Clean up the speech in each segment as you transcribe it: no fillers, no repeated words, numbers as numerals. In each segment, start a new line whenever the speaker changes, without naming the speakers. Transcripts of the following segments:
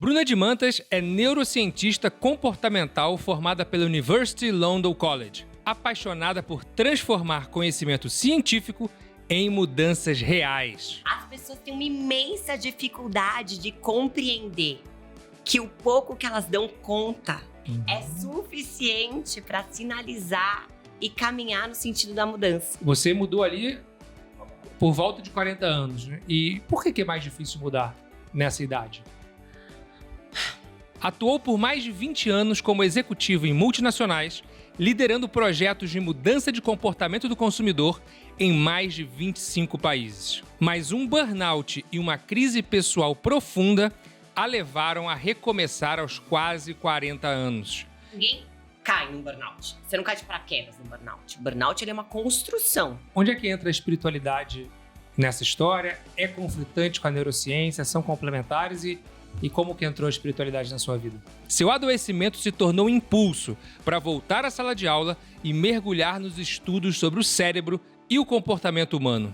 Bruna de Mantas é neurocientista comportamental formada pela University London College, apaixonada por transformar conhecimento científico em mudanças reais.
As pessoas têm uma imensa dificuldade de compreender que o pouco que elas dão conta é suficiente para sinalizar e caminhar no sentido da mudança.
Você mudou ali por volta de 40 anos, né? E por que é mais difícil mudar nessa idade? Atuou por mais de 20 anos como executivo em multinacionais, liderando projetos de mudança de comportamento do consumidor em mais de 25 países. Mas um burnout e uma crise pessoal profunda a levaram a recomeçar aos quase 40 anos.
Ninguém cai num burnout. Você não cai de paraquedas no burnout. O burnout ele é uma construção.
Onde é que entra a espiritualidade nessa história? É conflitante com a neurociência? São complementares? E como que entrou a espiritualidade na sua vida? Seu adoecimento se tornou um impulso para voltar à sala de aula e mergulhar nos estudos sobre o cérebro e o comportamento humano.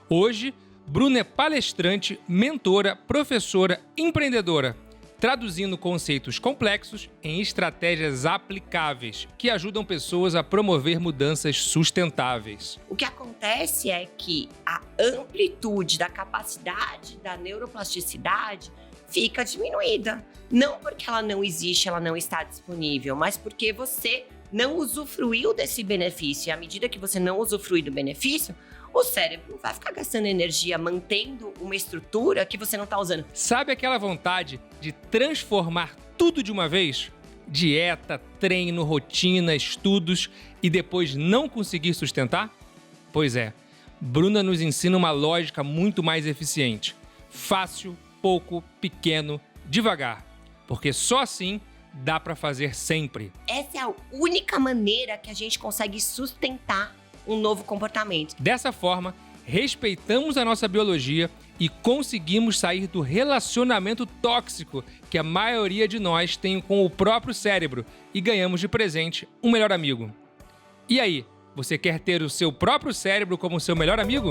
Hoje, Bruna é palestrante, mentora, professora, empreendedora, traduzindo conceitos complexos em estratégias aplicáveis que ajudam pessoas a promover mudanças sustentáveis.
O que acontece é que a amplitude da capacidade da neuroplasticidade fica diminuída. Não porque ela não existe, ela não está disponível, mas porque você não usufruiu desse benefício. E à medida que você não usufrui do benefício, o cérebro vai ficar gastando energia mantendo uma estrutura que você não está usando.
Sabe aquela vontade de transformar tudo de uma vez? Dieta, treino, rotina, estudos e depois não conseguir sustentar? Pois é, Bruna nos ensina uma lógica muito mais eficiente. Fácil, pouco, pequeno, devagar. Porque só assim dá para fazer sempre.
Essa é a única maneira que a gente consegue sustentar um novo comportamento.
Dessa forma, respeitamos a nossa biologia e conseguimos sair do relacionamento tóxico que a maioria de nós tem com o próprio cérebro e ganhamos de presente um melhor amigo. E aí, você quer ter o seu próprio cérebro como seu melhor amigo?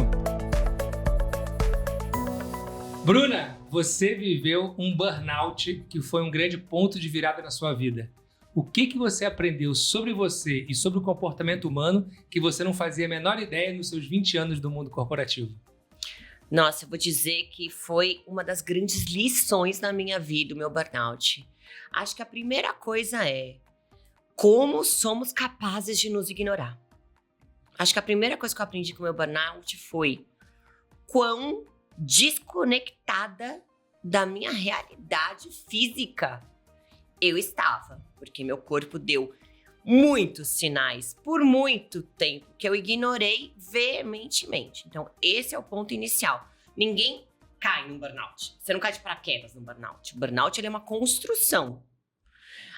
Bruna, você viveu um burnout que foi um grande ponto de virada na sua vida. O que você aprendeu sobre você e sobre o comportamento humano que você não fazia a menor ideia nos seus 20 anos do mundo corporativo?
Nossa, eu vou dizer que foi uma das grandes lições na minha vida, o meu burnout. Acho que a primeira coisa é como somos capazes de nos ignorar. Acho que a primeira coisa que eu aprendi com o meu burnout foi quão desconectada da minha realidade física eu estava, porque meu corpo deu muitos sinais por muito tempo que eu ignorei veementemente. Então, esse é o ponto inicial. Ninguém cai num burnout. Você não cai de paraquedas no burnout. O burnout ele é uma construção.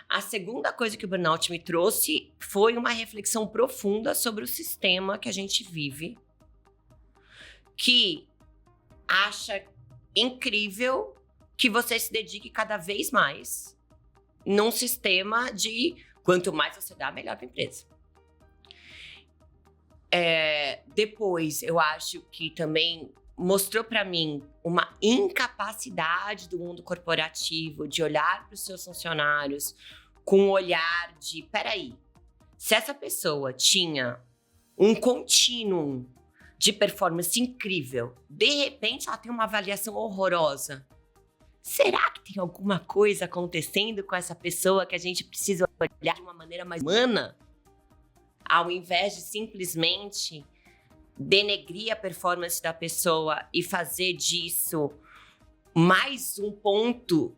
A segunda coisa que o burnout me trouxe foi uma reflexão profunda sobre o sistema que a gente vive, que acha incrível que você se dedique cada vez mais num sistema de quanto mais você dá, melhor para a empresa. Depois, eu acho que também mostrou para mim uma incapacidade do mundo corporativo de olhar para os seus funcionários com um olhar de, peraí, se essa pessoa tinha um contínuo de performance incrível, de repente ela tem uma avaliação horrorosa. Será que tem alguma coisa acontecendo com essa pessoa que a gente precisa olhar de uma maneira mais humana? Ao invés de simplesmente denegrir a performance da pessoa e fazer disso mais um ponto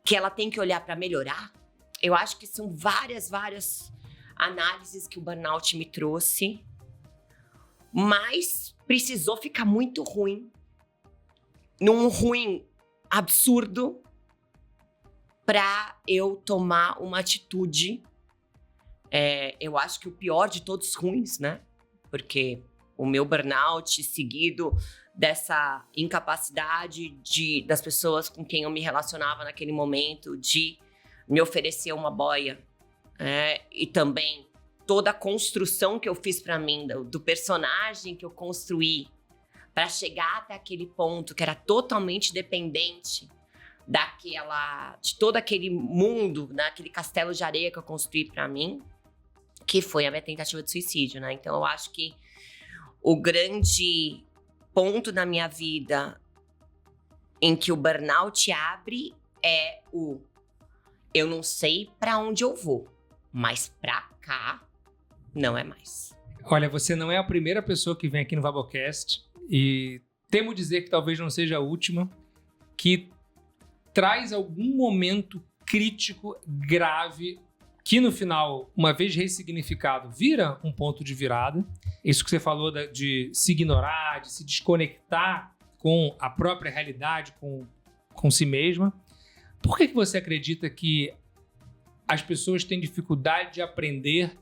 que ela tem que olhar para melhorar? Eu acho que são várias análises que o burnout me trouxe, mas precisou ficar muito ruim. Num ruim absurdo para eu tomar uma atitude. Eu acho que o pior de todos ruins, né? Porque o meu burnout seguido dessa incapacidade das pessoas com quem eu me relacionava naquele momento de me oferecer uma boia. E também toda a construção que eu fiz para mim, do personagem que eu construí para chegar até aquele ponto que era totalmente dependente de todo aquele mundo, né, aquele castelo de areia que eu construí pra mim, que foi a minha tentativa de suicídio, né? Então eu acho que o grande ponto na minha vida em que o burnout abre é eu não sei pra onde eu vou, mas pra cá não é mais.
Olha, você não é a primeira pessoa que vem aqui no Vabocast e temo dizer que talvez não seja a última, que traz algum momento crítico, grave, que no final, uma vez ressignificado, vira um ponto de virada. Isso que você falou de se ignorar, de se desconectar com a própria realidade, com si mesma. Por que você acredita que as pessoas têm dificuldade de aprender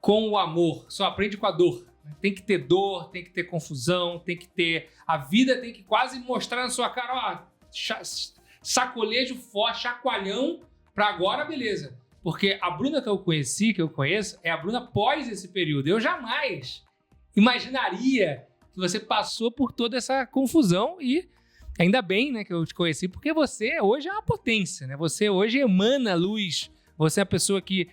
com o amor? Só aprende com a dor. Tem que ter dor, tem que ter confusão, tem que ter... A vida tem que quase mostrar na sua cara, ó, sacolejo forte, chacoalhão, pra agora, beleza. Porque a Bruna que eu conheço, é a Bruna pós esse período. Eu jamais imaginaria que você passou por toda essa confusão e ainda bem, né, que eu te conheci, porque você hoje é uma potência, né? Você hoje emana luz, você é a pessoa que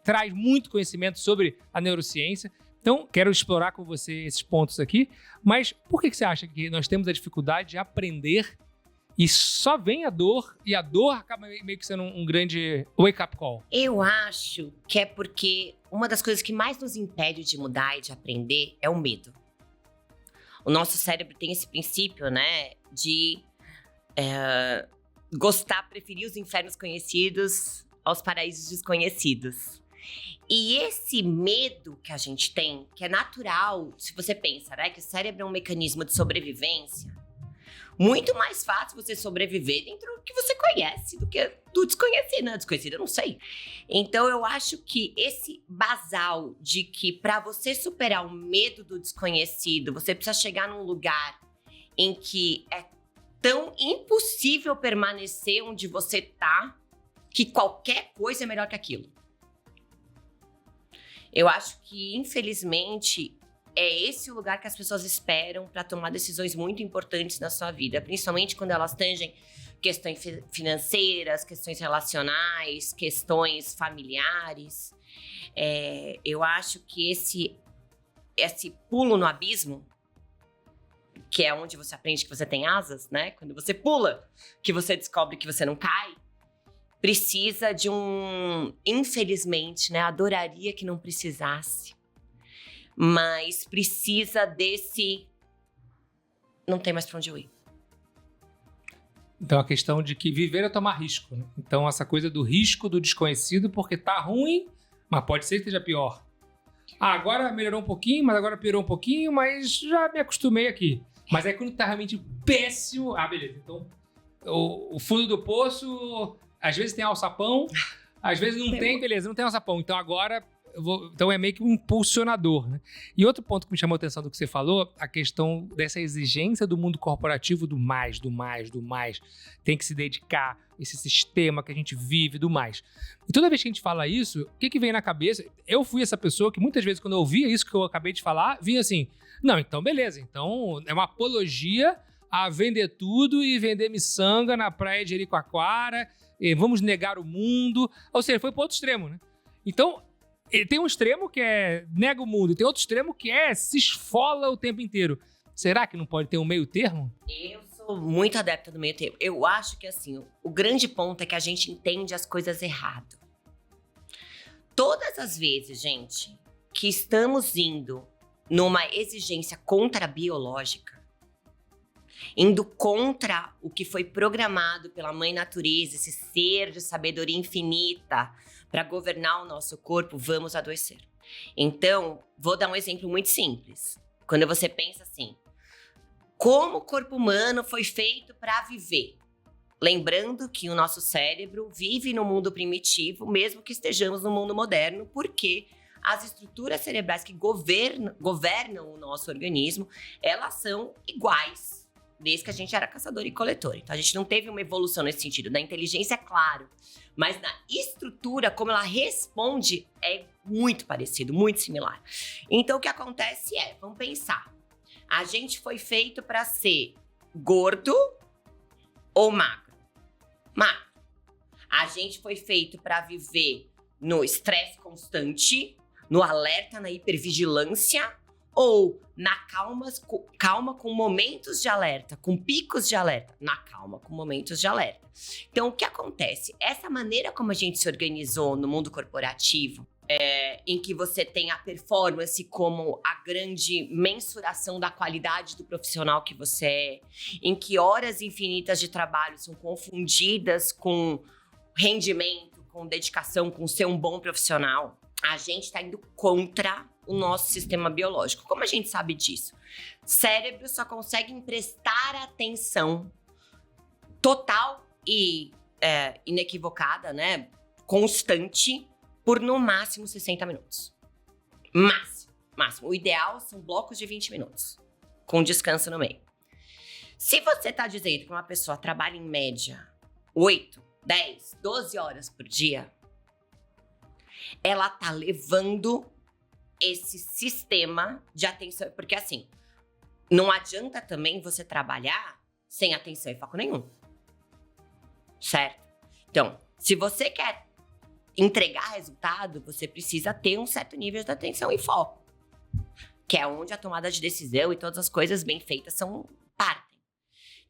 traz muito conhecimento sobre a neurociência. Então, quero explorar com você esses pontos aqui, mas por que você acha que nós temos a dificuldade de aprender e só vem a dor, e a dor acaba meio que sendo um grande wake-up call?
Eu acho que é porque uma das coisas que mais nos impede de mudar e de aprender é o medo. O nosso cérebro tem esse princípio, né, de preferir os infernos conhecidos aos paraísos desconhecidos. E esse medo que a gente tem, que é natural, se você pensa, né, que o cérebro é um mecanismo de sobrevivência, muito mais fácil você sobreviver dentro do que você conhece do que do desconhecido, né? Desconhecido eu não sei. Então eu acho que esse basal de que para você superar o medo do desconhecido, você precisa chegar num lugar em que é tão impossível permanecer onde você tá, que qualquer coisa é melhor que aquilo. Eu acho que, infelizmente, é esse o lugar que as pessoas esperam para tomar decisões muito importantes na sua vida, principalmente quando elas tangem questões financeiras, questões relacionais, questões familiares. Eu acho que esse pulo no abismo, que é onde você aprende que você tem asas, né? Quando você pula, que você descobre que você não cai, precisa de infelizmente, né? Adoraria que não precisasse, mas precisa desse... Não tem mais pra onde eu ir.
Então, a questão de que viver é tomar risco, né? Então, essa coisa do risco do desconhecido, porque tá ruim, mas pode ser que esteja pior. Agora melhorou um pouquinho, mas agora piorou um pouquinho, mas já me acostumei aqui. Mas aí, quando tá realmente péssimo... beleza. Então, o fundo do poço, às vezes tem alçapão, às vezes não tem, beleza, não tem alçapão. Então, agora... Então é meio que um impulsionador, né? E outro ponto que me chamou a atenção do que você falou, a questão dessa exigência do mundo corporativo do mais. Tem que se dedicar, esse sistema que a gente vive, do mais. E toda vez que a gente fala isso, o que vem na cabeça? Eu fui essa pessoa que muitas vezes, quando eu ouvia isso que eu acabei de falar, vinha assim, não, então beleza, então é uma apologia a vender tudo e vender miçanga na praia de Jericoacoara, vamos negar o mundo, ou seja, foi para outro extremo, né? Então, tem um extremo que é nega o mundo, e tem outro extremo que se esfola o tempo inteiro. Será que não pode ter um meio termo?
Eu sou muito adepta do meio termo. Eu acho que, assim, o grande ponto é que a gente entende as coisas errado. Todas as vezes, gente, que estamos indo numa exigência contra-biológica, indo contra o que foi programado pela Mãe Natureza, esse ser de sabedoria infinita, para governar o nosso corpo, vamos adoecer. Então, vou dar um exemplo muito simples. Quando você pensa assim, como o corpo humano foi feito para viver? Lembrando que o nosso cérebro vive no mundo primitivo, mesmo que estejamos no mundo moderno, porque as estruturas cerebrais que governam o nosso organismo, elas são iguais, desde que a gente era caçador e coletor. Então, a gente não teve uma evolução nesse sentido. Na inteligência, é claro. Mas na estrutura, como ela responde, é muito parecido, muito similar. Então, o que acontece vamos pensar. A gente foi feito para ser gordo ou magro. Mas a gente foi feito para viver no estresse constante, no alerta, na hipervigilância, ou na calma com momentos de alerta, com picos de alerta, na calma com momentos de alerta. Então, o que acontece? Essa maneira como a gente se organizou no mundo corporativo, em que você tem a performance como a grande mensuração da qualidade do profissional que você é, em que horas infinitas de trabalho são confundidas com rendimento, com dedicação, com ser um bom profissional, a gente está indo contra o nosso sistema biológico. Como a gente sabe disso? Cérebro só consegue emprestar atenção total e inequivocada, né? Constante, por no máximo 60 minutos. Máximo. O ideal são blocos de 20 minutos, com descanso no meio. Se você está dizendo que uma pessoa trabalha em média 8, 10, 12 horas por dia, ela tá levando esse sistema de atenção. Porque assim, não adianta também você trabalhar sem atenção e foco nenhum. Certo? Então, se você quer entregar resultado, você precisa ter um certo nível de atenção e foco. Que é onde a tomada de decisão e todas as coisas bem feitas partem.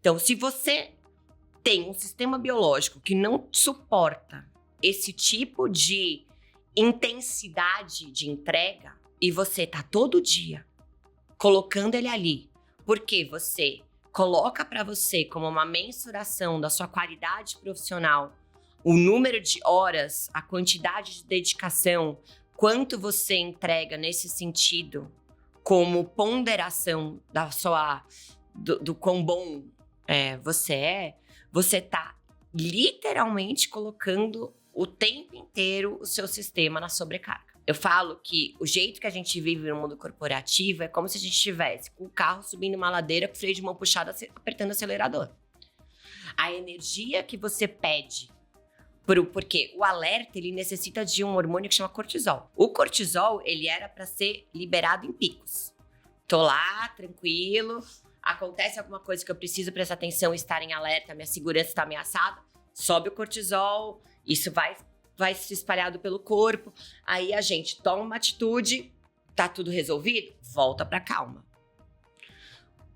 Então, se você tem um sistema biológico que não suporta esse tipo de intensidade de entrega e você tá todo dia colocando ele ali, porque você coloca para você como uma mensuração da sua qualidade profissional o número de horas, a quantidade de dedicação, quanto você entrega nesse sentido como ponderação do quão bom você tá literalmente colocando o tempo inteiro o seu sistema na sobrecarga. Eu falo que o jeito que a gente vive no mundo corporativo é como se a gente estivesse com o carro subindo uma ladeira com o freio de mão puxado, apertando o acelerador. A energia que você pede, porque o alerta ele necessita de um hormônio que chama cortisol. O cortisol ele era para ser liberado em picos. Tô lá, tranquilo, acontece alguma coisa que eu preciso prestar atenção e estar em alerta, minha segurança está ameaçada, sobe o cortisol. Isso vai se espalhado pelo corpo. Aí a gente toma uma atitude, tá tudo resolvido? Volta pra calma.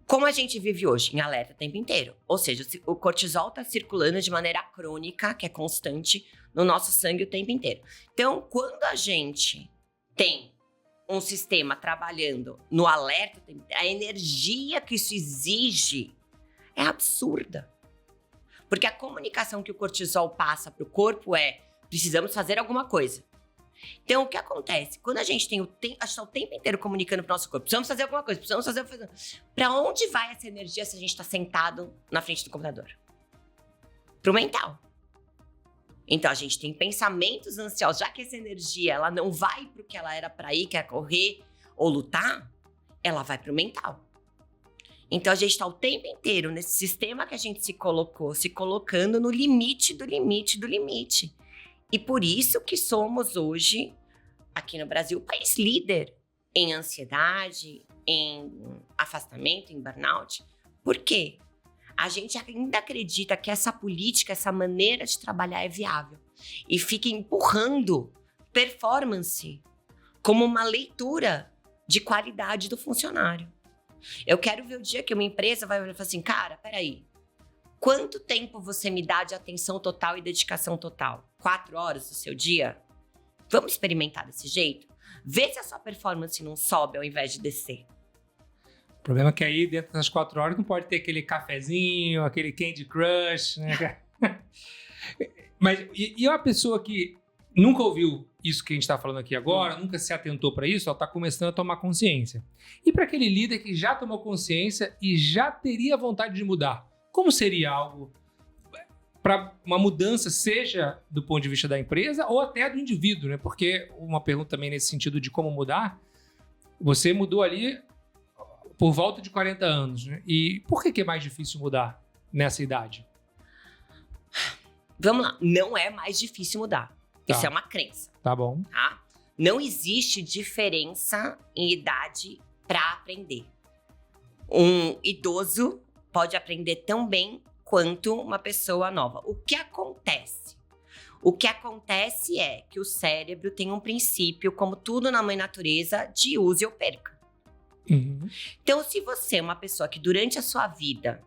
Como a gente vive hoje? Em alerta o tempo inteiro. Ou seja, o cortisol tá circulando de maneira crônica, que é constante, no nosso sangue o tempo inteiro. Então, quando a gente tem um sistema trabalhando no alerta, a energia que isso exige é absurda. Porque a comunicação que o cortisol passa para o corpo precisamos fazer alguma coisa. Então, o que acontece? Quando a gente tem está o tempo inteiro comunicando para o nosso corpo, precisamos fazer alguma coisa, precisamos fazer. Para onde vai essa energia se a gente está sentado na frente do computador? Para o mental. Então, a gente tem pensamentos ansiosos, já que essa energia ela não vai para o que ela era para ir, que é correr ou lutar, ela vai para o mental. Então, a gente está o tempo inteiro nesse sistema que a gente se colocando no limite do limite do limite. E por isso que somos hoje, aqui no Brasil, o país líder em ansiedade, em afastamento, em burnout. Por quê? A gente ainda acredita que essa política, essa maneira de trabalhar é viável. E fica empurrando performance como uma leitura de qualidade do funcionário. Eu quero ver o dia que uma empresa vai olhar e falar assim, cara, peraí, quanto tempo você me dá de atenção total e dedicação total? 4 horas do seu dia? Vamos experimentar desse jeito? Vê se a sua performance não sobe ao invés de descer.
O problema é que aí, dentro das 4 horas, não pode ter aquele cafezinho, aquele Candy Crush, né? Mas, e uma pessoa que nunca ouviu isso que a gente está falando aqui agora, nunca se atentou para isso, ela está começando a tomar consciência. E para aquele líder que já tomou consciência e já teria vontade de mudar, como seria algo para uma mudança, seja do ponto de vista da empresa ou até do indivíduo, né? Porque uma pergunta também nesse sentido de como mudar, você mudou ali por volta de 40 anos, né? E por que é mais difícil mudar nessa idade?
Vamos lá, não é mais difícil mudar.
Tá.
Isso é uma crença.
Tá bom.
Tá? Não existe diferença em idade para aprender. Um idoso pode aprender tão bem quanto uma pessoa nova. O que acontece? O que acontece é que o cérebro tem um princípio, como tudo na mãe natureza, de use ou perca. Então, se você é uma pessoa que durante a sua vida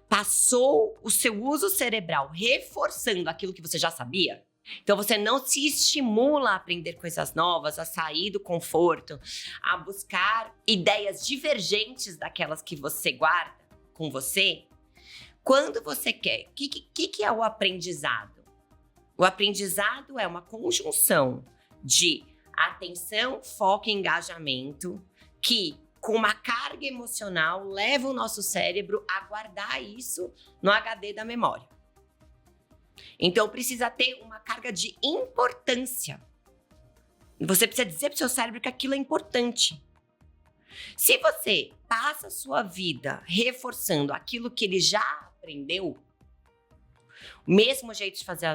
passou o seu uso cerebral reforçando aquilo que você já sabia, então você não se estimula a aprender coisas novas, a sair do conforto, a buscar ideias divergentes daquelas que você guarda com você, quando você quer. O que é o aprendizado? O aprendizado é uma conjunção de atenção, foco e engajamento que, com uma carga emocional, leva o nosso cérebro a guardar isso no HD da memória. Então, precisa ter uma carga de importância. Você precisa dizer para o seu cérebro que aquilo é importante. Se você passa a sua vida reforçando aquilo que ele já aprendeu, o mesmo jeito de fazer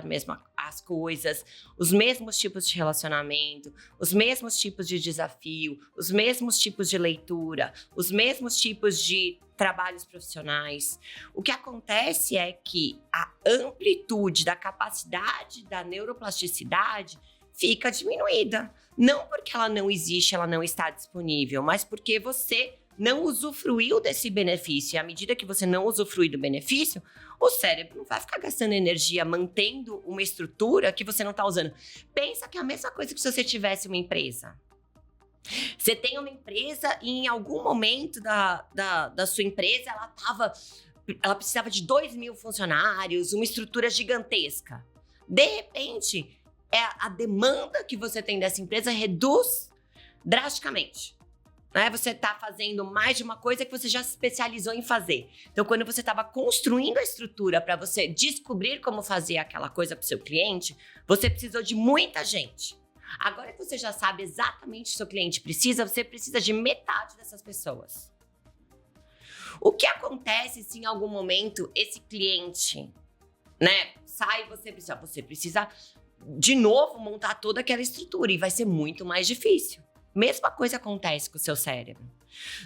as coisas, os mesmos tipos de relacionamento, os mesmos tipos de desafio, os mesmos tipos de leitura, os mesmos tipos de trabalhos profissionais. O que acontece é que a amplitude da capacidade da neuroplasticidade fica diminuída. Não porque ela não existe, ela não está disponível, mas porque você não usufruiu desse benefício. E à medida que você não usufrui do benefício, o cérebro não vai ficar gastando energia mantendo uma estrutura que você não está usando. Pensa que é a mesma coisa que se você tivesse uma empresa. Você tem uma empresa e em algum momento da sua empresa ela precisava de 2.000 funcionários, uma estrutura gigantesca. De repente, a demanda que você tem dessa empresa reduz drasticamente. Você está fazendo mais de uma coisa que você já se especializou em fazer. Então, quando você estava construindo a estrutura para você descobrir como fazer aquela coisa para o seu cliente, você precisou de muita gente. Agora que você já sabe exatamente o que o seu cliente precisa, você precisa de metade dessas pessoas. O que acontece se em algum momento esse cliente, sai e você precisa de novo montar toda aquela estrutura e vai ser muito mais difícil. Mesma coisa acontece com o seu cérebro.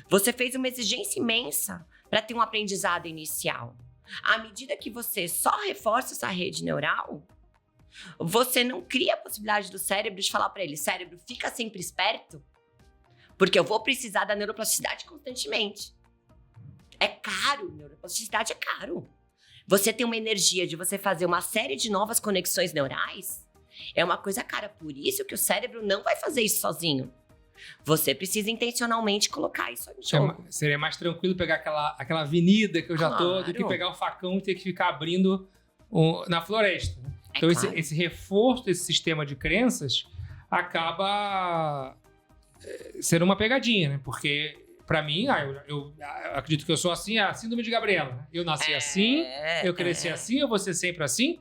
Você fez uma exigência imensa para ter um aprendizado inicial. À medida que você só reforça essa rede neural, você não cria a possibilidade do cérebro de falar para ele: cérebro, fica sempre esperto, porque eu vou precisar da neuroplasticidade constantemente. É caro, neuroplasticidade é caro. Você tem uma energia de você fazer uma série de novas conexões neurais, é uma coisa cara. Por isso que o cérebro não vai fazer isso sozinho. Você precisa intencionalmente colocar isso em jogo.
Seria mais tranquilo pegar aquela avenida que eu já tô, do que pegar o facão e ter que ficar abrindo na floresta. Então, claro. esse reforço desse sistema de crenças acaba sendo uma pegadinha, né? Porque, pra mim, eu acredito que eu sou assim, a síndrome de Gabriela. Né? Eu nasci assim, eu cresci assim, eu vou ser sempre assim.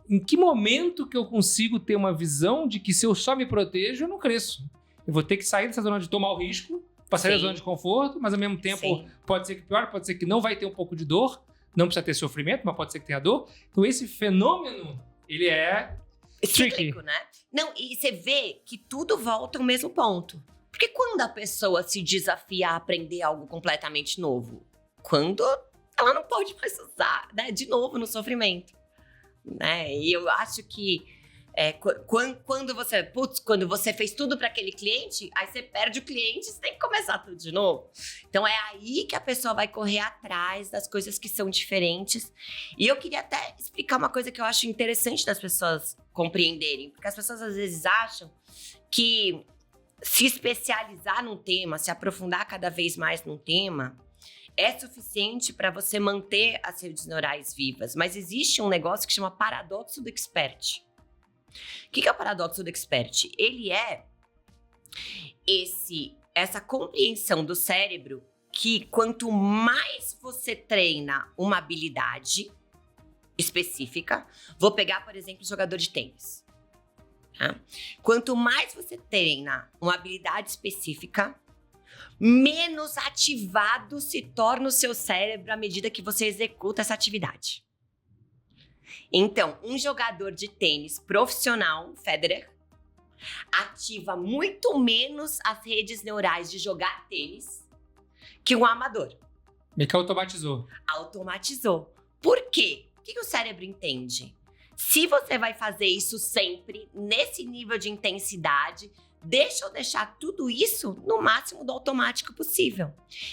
Em que momento que eu consigo ter uma visão de que se eu só me protejo, eu não cresço? Eu vou ter que sair dessa zona de tomar o risco, para sair da zona de conforto, mas ao mesmo tempo pode ser que pior, pode ser que não vai ter um pouco de dor, não precisa ter sofrimento, mas pode ser que tenha dor. Então esse fenômeno, ele é tricky,
né? Não, e você vê que tudo volta ao mesmo ponto. Porque quando a pessoa se desafia a aprender algo completamente novo? Quando ela não pode mais usar, de novo no sofrimento. E eu acho que quando você fez tudo para aquele cliente, aí você perde o cliente, você tem que começar tudo de novo. Então é aí que a pessoa vai correr atrás das coisas que são diferentes. E eu queria até explicar uma coisa que eu acho interessante das pessoas compreenderem, porque as pessoas às vezes acham que se especializar num tema, se aprofundar cada vez mais num tema, é suficiente para você manter as redes neurais vivas. Mas existe um negócio que chama paradoxo do expert. O que é o paradoxo do expert? Ele é essa compreensão do cérebro que quanto mais você treina uma habilidade específica, vou pegar, por exemplo, jogador de tênis. Quanto mais você treina uma habilidade específica, menos ativado se torna o seu cérebro à medida que você executa essa atividade. Então, um jogador de tênis profissional, Federer, ativa muito menos as redes neurais de jogar tênis que um amador.
Meio que automatizou.
Automatizou. Por quê? O que o cérebro entende? Se você vai fazer isso sempre, nesse nível de intensidade, deixa eu deixar tudo isso no máximo do automático possível.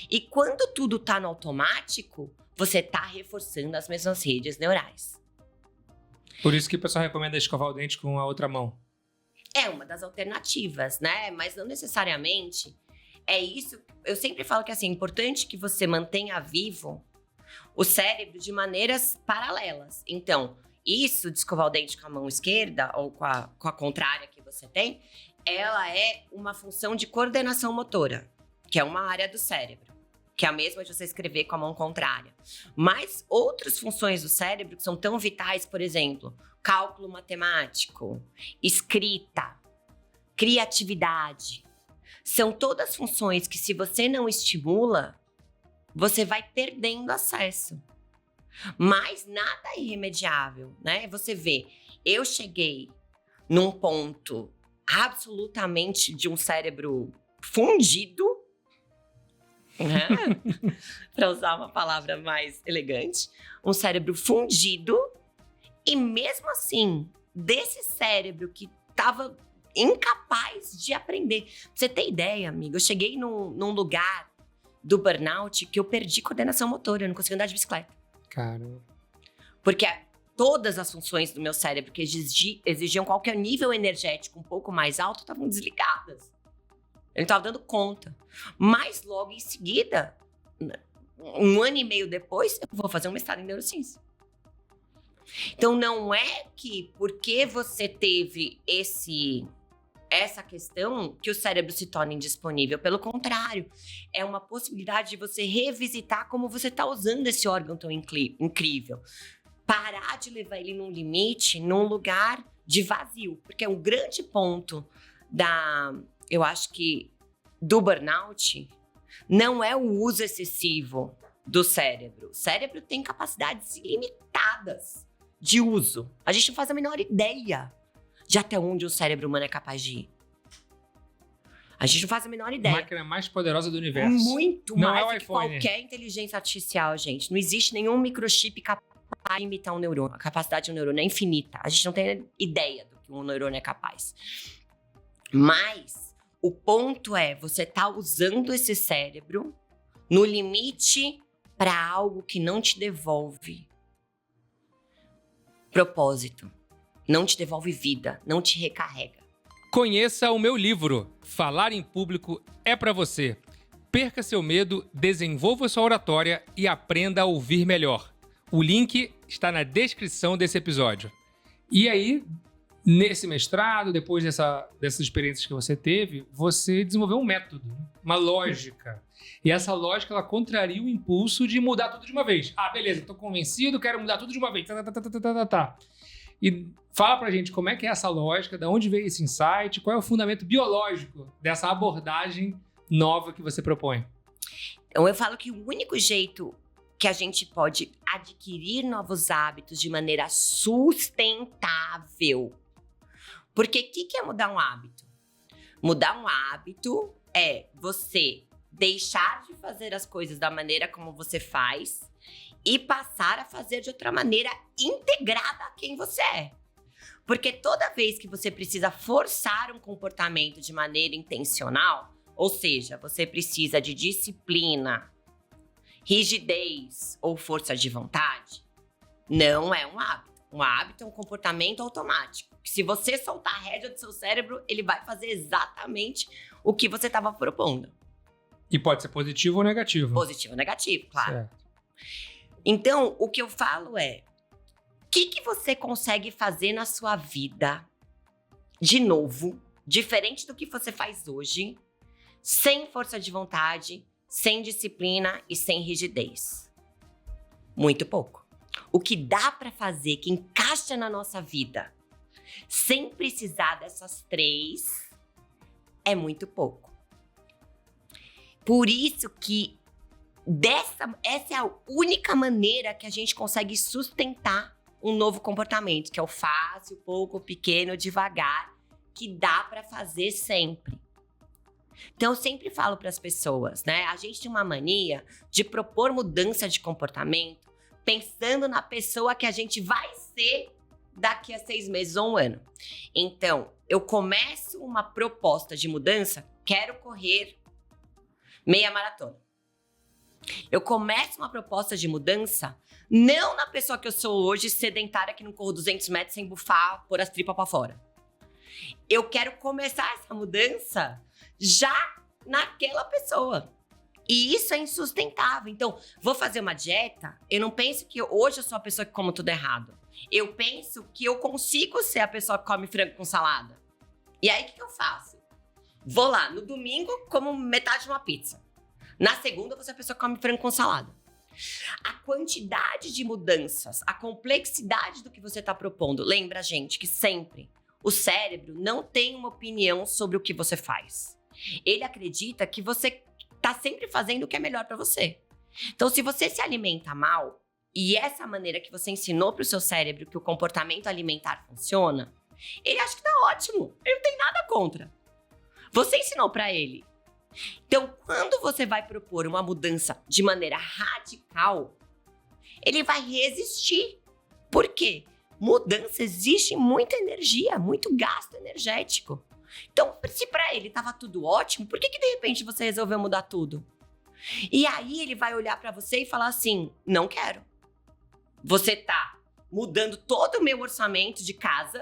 E quando tudo tá no automático, você tá reforçando as mesmas redes neurais.
Por isso que o pessoal recomenda escovar o dente com a outra mão.
É uma das alternativas, né? Mas não necessariamente é isso. Eu sempre falo que assim, é importante que você mantenha vivo o cérebro de maneiras paralelas. Então, isso de escovar o dente com a mão esquerda ou com a contrária que você tem, ela é uma função de coordenação motora, que é uma área do cérebro, que é a mesma de você escrever com a mão contrária. Mas outras funções do cérebro que são tão vitais, por exemplo, cálculo matemático, escrita, criatividade, são todas funções que, se você não estimula, você vai perdendo acesso. Mas nada é irremediável, né? Você vê, eu cheguei num ponto absolutamente de um cérebro fundido, né? Para usar uma palavra mais elegante, um cérebro fundido, e mesmo assim, desse cérebro que estava incapaz de aprender. Pra você ter ideia, amigo, eu cheguei num lugar do burnout que eu perdi coordenação motora, eu não conseguia andar de bicicleta.
Caramba.
Porque todas as funções do meu cérebro que exigiam qualquer nível energético um pouco mais alto estavam desligadas. Eu não estava dando conta. Mas logo em seguida, 1 ano e meio depois, eu vou fazer um mestrado em neurociência. Então não é que porque você teve essa questão que o cérebro se torna indisponível. Pelo contrário, é uma possibilidade de você revisitar como você está usando esse órgão tão incrível. Parar de levar ele num limite, num lugar de vazio. Porque um grande ponto eu acho que do burnout não é o uso excessivo do cérebro. O cérebro tem capacidades ilimitadas de uso. A gente não faz a menor ideia de até onde o cérebro humano é capaz de ir. A gente não faz a menor ideia.
A máquina mais poderosa do universo.
Muito
não
mais
é o
do que
iPhone.
qualquer inteligência artificial, gente. Não existe nenhum microchip capaz de imitar um neurônio. A capacidade de um neurônio é infinita. A gente não tem ideia do que um neurônio é capaz. Mas o ponto é, você tá usando esse cérebro no limite para algo que não te devolve propósito. Não te devolve vida, não te recarrega.
Conheça o meu livro, Falar em Público é pra você. Perca seu medo, desenvolva sua oratória e aprenda a ouvir melhor. O link está na descrição desse episódio. E aí, nesse mestrado, depois dessas experiências que você teve, você desenvolveu um método, uma lógica. E essa lógica, ela contraria o impulso de mudar tudo de uma vez. Ah, beleza, tô convencido, quero mudar tudo de uma vez. Tá. E fala pra gente como é que é essa lógica, de onde veio esse insight, qual é o fundamento biológico dessa abordagem nova que você propõe.
Então, eu falo que o único jeito que a gente pode adquirir novos hábitos de maneira sustentável. Porque o que é mudar um hábito? Mudar um hábito é você deixar de fazer as coisas da maneira como você faz e passar a fazer de outra maneira integrada a quem você é. Porque toda vez que você precisa forçar um comportamento de maneira intencional, ou seja, você precisa de disciplina, rigidez ou força de vontade, não é um hábito. Um hábito é um comportamento automático. Que se você soltar a rédea do seu cérebro, ele vai fazer exatamente o que você estava propondo.
E pode ser positivo ou negativo.
Positivo ou negativo, claro.
Certo.
Então, o que eu falo é, o que você consegue fazer na sua vida, de novo, diferente do que você faz hoje, sem força de vontade, sem disciplina e sem rigidez? Muito pouco. O que dá para fazer, que encaixa na nossa vida, sem precisar dessas 3, é muito pouco. Por isso que essa é a única maneira que a gente consegue sustentar um novo comportamento, que é o fácil, pouco, pequeno, devagar, que dá para fazer sempre. Então, eu sempre falo para as pessoas, né? A gente tem uma mania de propor mudança de comportamento pensando na pessoa que a gente vai ser daqui a 6 meses ou um ano. Então, eu começo uma proposta de mudança, quero correr meia maratona. Eu começo uma proposta de mudança, não na pessoa que eu sou hoje, sedentária, que não corro 200 metros sem bufar, pôr as tripas pra fora. Eu quero começar essa mudança já naquela pessoa. E isso é insustentável. Então, vou fazer uma dieta, eu não penso que hoje eu sou a pessoa que come tudo errado. Eu penso que eu consigo ser a pessoa que come frango com salada. E aí, o que eu faço? Vou lá, no domingo, como metade de uma pizza. Na segunda, você é a pessoa que come frango com salada. A quantidade de mudanças, a complexidade do que você está propondo. Lembra, gente, que sempre o cérebro não tem uma opinião sobre o que você faz. Ele acredita que você está sempre fazendo o que é melhor para você. Então, se você se alimenta mal, e essa maneira que você ensinou para o seu cérebro que o comportamento alimentar funciona, ele acha que tá ótimo. Ele não tem nada contra. Você ensinou para ele. Então, quando você vai propor uma mudança de maneira radical, ele vai resistir. Por quê? Mudança exige muita energia, muito gasto energético. Então, se para ele estava tudo ótimo, por que de repente você resolveu mudar tudo? E aí ele vai olhar para você e falar assim, não quero. Você tá mudando todo o meu orçamento de casa,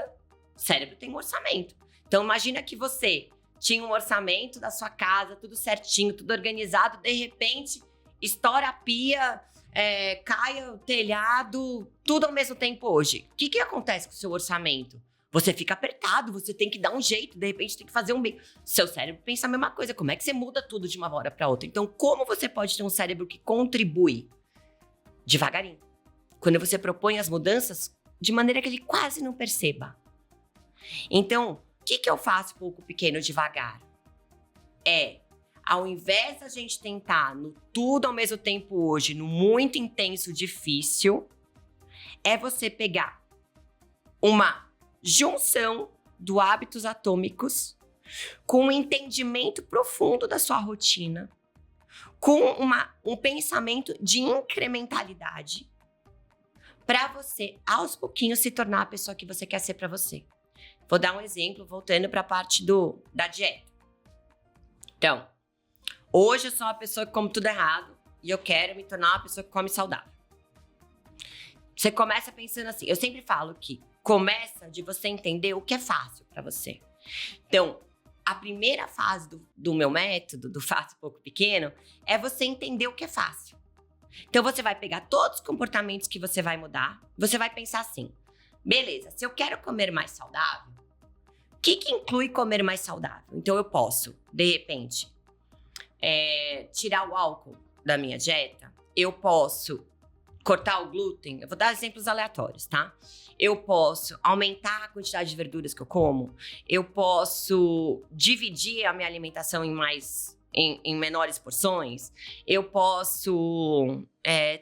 o cérebro tem um orçamento. Então, imagina que você tinha um orçamento da sua casa, tudo certinho, tudo organizado, de repente, estoura a pia, cai o telhado, tudo ao mesmo tempo hoje. O que acontece com o seu orçamento? Você fica apertado, você tem que dar um jeito, de repente tem que fazer um bem. Seu cérebro pensa a mesma coisa, como é que você muda tudo de uma hora para outra? Então, como você pode ter um cérebro que contribui? Devagarinho. Quando você propõe as mudanças, de maneira que ele quase não perceba. Então, o que eu faço pouco pequeno devagar? Ao invés da gente tentar no tudo ao mesmo tempo hoje, no muito intenso, difícil, é você pegar uma junção do hábitos atômicos com um entendimento profundo da sua rotina, com um pensamento de incrementalidade, para você, aos pouquinhos, se tornar a pessoa que você quer ser para você. Vou dar um exemplo, voltando para a parte da dieta. Então, hoje eu sou uma pessoa que come tudo errado e eu quero me tornar uma pessoa que come saudável. Você começa pensando assim, eu sempre falo que começa de você entender o que é fácil para você. Então, a primeira fase do meu método, do Fácil Pouco Pequeno, é você entender o que é fácil. Então, você vai pegar todos os comportamentos que você vai mudar, você vai pensar assim, beleza, se eu quero comer mais saudável, o que inclui comer mais saudável? Então, eu posso, de repente, tirar o álcool da minha dieta, eu posso cortar o glúten, eu vou dar exemplos aleatórios, tá? Eu posso aumentar a quantidade de verduras que eu como, eu posso dividir a minha alimentação em menores porções, eu posso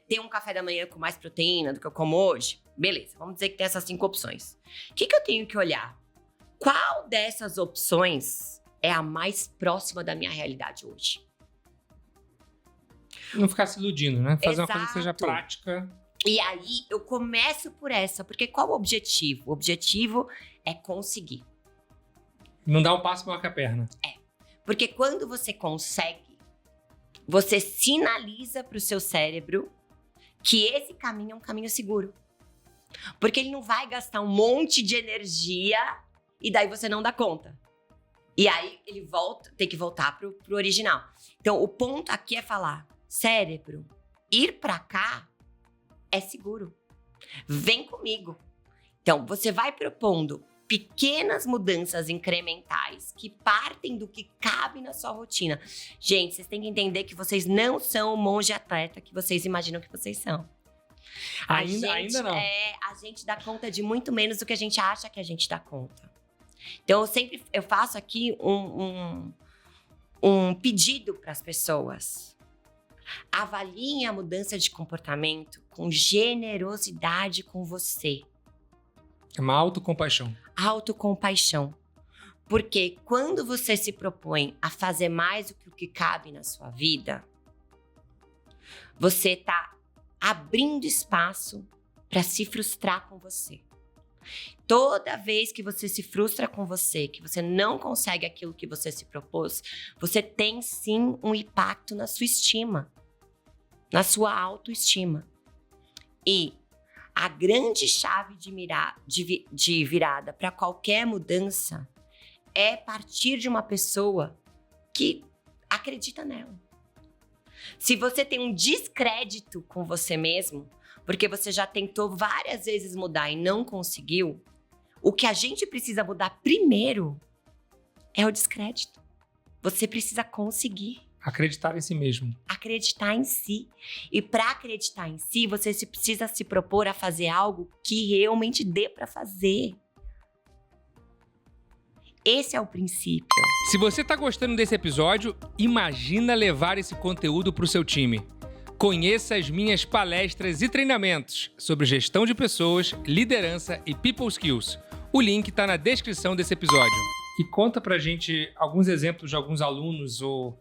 ter um café da manhã com mais proteína do que eu como hoje. Beleza, vamos dizer que tem essas 5 opções. O que eu tenho que olhar? Qual dessas opções é a mais próxima da minha realidade hoje?
Não ficar se iludindo, né? Fazer
Exato.
uma coisa que seja prática.
E aí, eu começo por essa, porque qual o objetivo? O objetivo é conseguir.
Não dá um passo maior que a perna.
Porque quando você consegue, você sinaliza para o seu cérebro que esse caminho é um caminho seguro. Porque ele não vai gastar um monte de energia e daí você não dá conta. E aí ele tem que voltar pro original. Então, o ponto aqui é falar, cérebro, ir para cá é seguro. Vem comigo. Então, você vai propondo pequenas mudanças incrementais que partem do que cabe na sua rotina. Gente, vocês têm que entender que vocês não são o monge atleta que vocês imaginam que vocês são.
Ainda não.
A gente dá conta de muito menos do que a gente acha que a gente dá conta. Então, eu faço aqui um pedido para as pessoas. Avaliem a mudança de comportamento com generosidade com você.
É uma autocompaixão.
Autocompaixão. Porque quando você se propõe a fazer mais do que o que cabe na sua vida, você está abrindo espaço para se frustrar com você. Toda vez que você se frustra com você, que você não consegue aquilo que você se propôs, você tem sim um impacto na sua estima, na sua autoestima. E a grande chave de virada para qualquer mudança é partir de uma pessoa que acredita nela. Se você tem um descrédito com você mesmo, porque você já tentou várias vezes mudar e não conseguiu, o que a gente precisa mudar primeiro é o descrédito. Você precisa conseguir.
Acreditar em si mesmo.
Acreditar em si. E para acreditar em si, você precisa se propor a fazer algo que realmente dê para fazer. Esse é o princípio.
Se você tá gostando desse episódio, imagina levar esse conteúdo pro seu time. Conheça as minhas palestras e treinamentos sobre gestão de pessoas, liderança e people skills. O link tá na descrição desse episódio. E conta pra gente alguns exemplos de alguns alunos ou...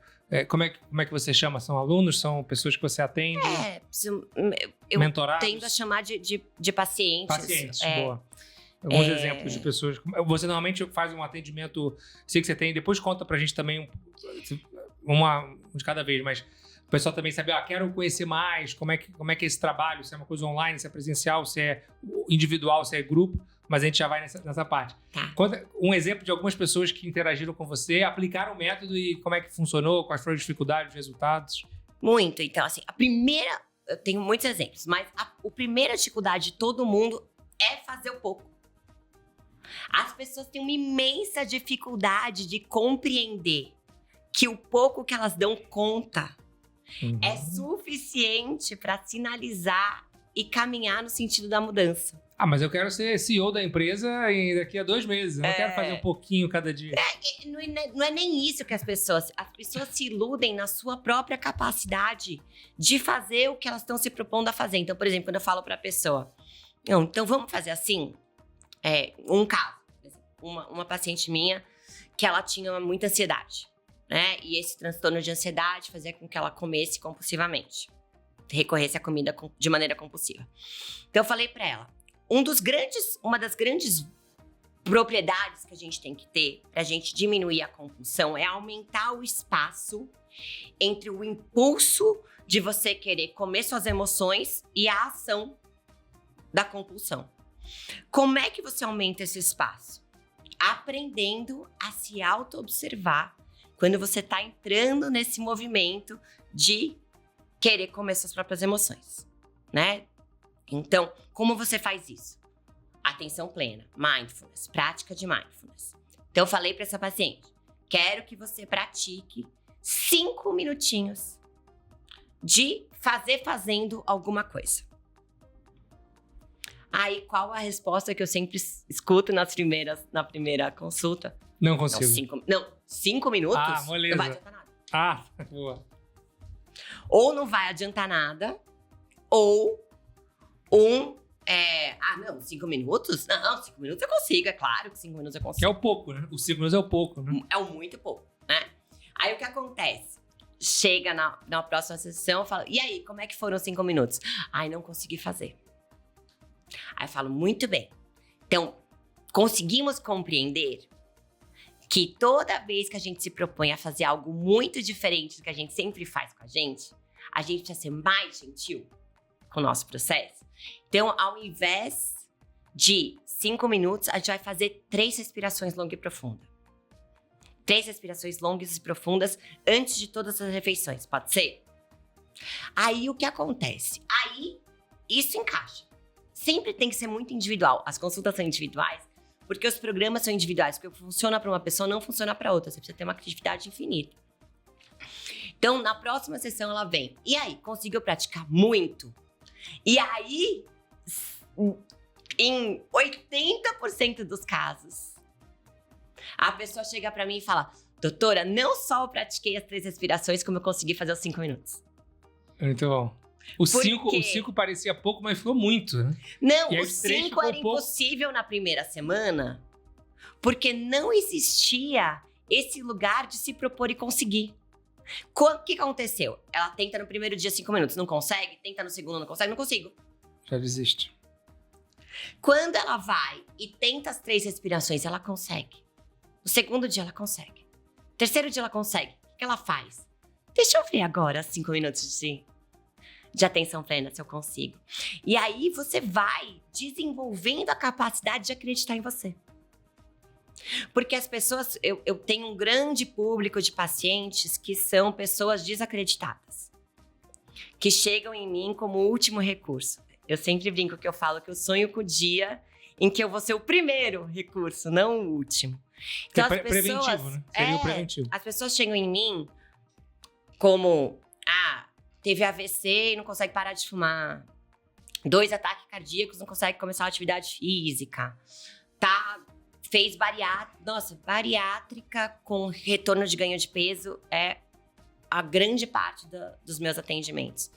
como é que você chama? São alunos? São pessoas que você atende?
Eu
mentorados?
tendo a chamar de pacientes.
Pacientes, boa. Alguns exemplos de pessoas. Você normalmente faz um atendimento, sei que você tem, depois conta pra gente também uma de cada vez, mas o pessoal também sabe, quero conhecer mais, como é que é esse trabalho, se é uma coisa online, se é presencial, se é individual, se é grupo, mas a gente já vai nessa parte.
Tá.
Conta um exemplo de algumas pessoas que interagiram com você, aplicaram o método e como é que funcionou, quais foram as dificuldades, os resultados.
Muito. Então, assim, eu tenho muitos exemplos, mas a primeira dificuldade de todo mundo é fazer o pouco. As pessoas têm uma imensa dificuldade de compreender que o pouco que elas dão conta é suficiente para sinalizar e caminhar no sentido da mudança.
Mas eu quero ser CEO da empresa daqui a 2 meses. Eu não quero fazer um pouquinho cada dia.
Não é nem isso que as pessoas se iludem na sua própria capacidade de fazer o que elas estão se propondo a fazer. Então, por exemplo, quando eu falo para a pessoa, então vamos fazer assim, um caso, uma paciente minha que ela tinha muita ansiedade, né? E esse transtorno de ansiedade fazia com que ela comesse compulsivamente, recorresse à comida de maneira compulsiva. Então eu falei para ela, uma das grandes propriedades que a gente tem que ter para a gente diminuir a compulsão é aumentar o espaço entre o impulso de você querer comer suas emoções e a ação da compulsão. Como é que você aumenta esse espaço? Aprendendo a se auto-observar quando você está entrando nesse movimento de querer comer suas próprias emoções, né? Então, como você faz isso? Atenção plena, mindfulness, prática de mindfulness. Então, eu falei para essa paciente, quero que você pratique 5 minutinhos de fazendo alguma coisa. Aí, qual a resposta que eu sempre escuto na primeira consulta?
Não consigo.
5 minutos?
Moleza.
Não vai adiantar nada.
Boa.
Ou não vai adiantar nada, ou 5 minutos? Não, 5 minutos eu consigo, é claro que 5 minutos eu consigo.
Que é o pouco, né? Os 5 minutos é o pouco, né?
É o muito pouco, né? Aí, o que acontece? Chega na próxima sessão, eu falo, e aí, como é que foram os 5 minutos? Não consegui fazer. Aí eu falo, muito bem. Então, conseguimos compreender que toda vez que a gente se propõe a fazer algo muito diferente do que a gente sempre faz com a gente precisa ser mais gentil com o nosso processo. Então, ao invés de 5 minutos, a gente vai fazer 3 respirações longas e profundas. 3 respirações longas e profundas antes de todas as refeições, pode ser? Aí, o que acontece? Aí, isso encaixa. Sempre tem que ser muito individual. As consultas são individuais, porque os programas são individuais. Porque o que funciona para uma pessoa não funciona para outra. Você precisa ter uma criatividade infinita. Então, na próxima sessão, ela vem. E aí, conseguiu praticar muito? E aí, em 80% dos casos, a pessoa chega para mim e fala, doutora, não só eu pratiquei as 3 respirações, como eu consegui fazer os 5 minutos.
Muito bom. O 5 parecia pouco, mas ficou muito, né?
Não, o 5 era impossível na primeira semana, porque não existia esse lugar de se propor e conseguir. O que aconteceu? Ela tenta no primeiro dia 5 minutos, não consegue? Tenta no segundo, não consegue? Não consigo.
Já desiste.
Quando ela vai e tenta as 3 respirações, ela consegue. No segundo dia, ela consegue. No terceiro dia, ela consegue. O que ela faz? Deixa eu ver agora 5 minutos de atenção plena, se eu consigo. E aí, você vai desenvolvendo a capacidade de acreditar em você. Porque as pessoas... Eu tenho um grande público de pacientes que são pessoas desacreditadas. Que chegam em mim como último recurso. Eu sempre brinco que eu falo que eu sonho com o dia em que eu vou ser o primeiro recurso, não o último. Então, as pessoas,
preventivo, né? Seria o preventivo.
As pessoas chegam em mim como... teve AVC e não consegue parar de fumar. 2 ataques cardíacos, não consegue começar uma atividade física. Fez bariátrica. Nossa, bariátrica com retorno de ganho de peso é a grande parte dos meus atendimentos.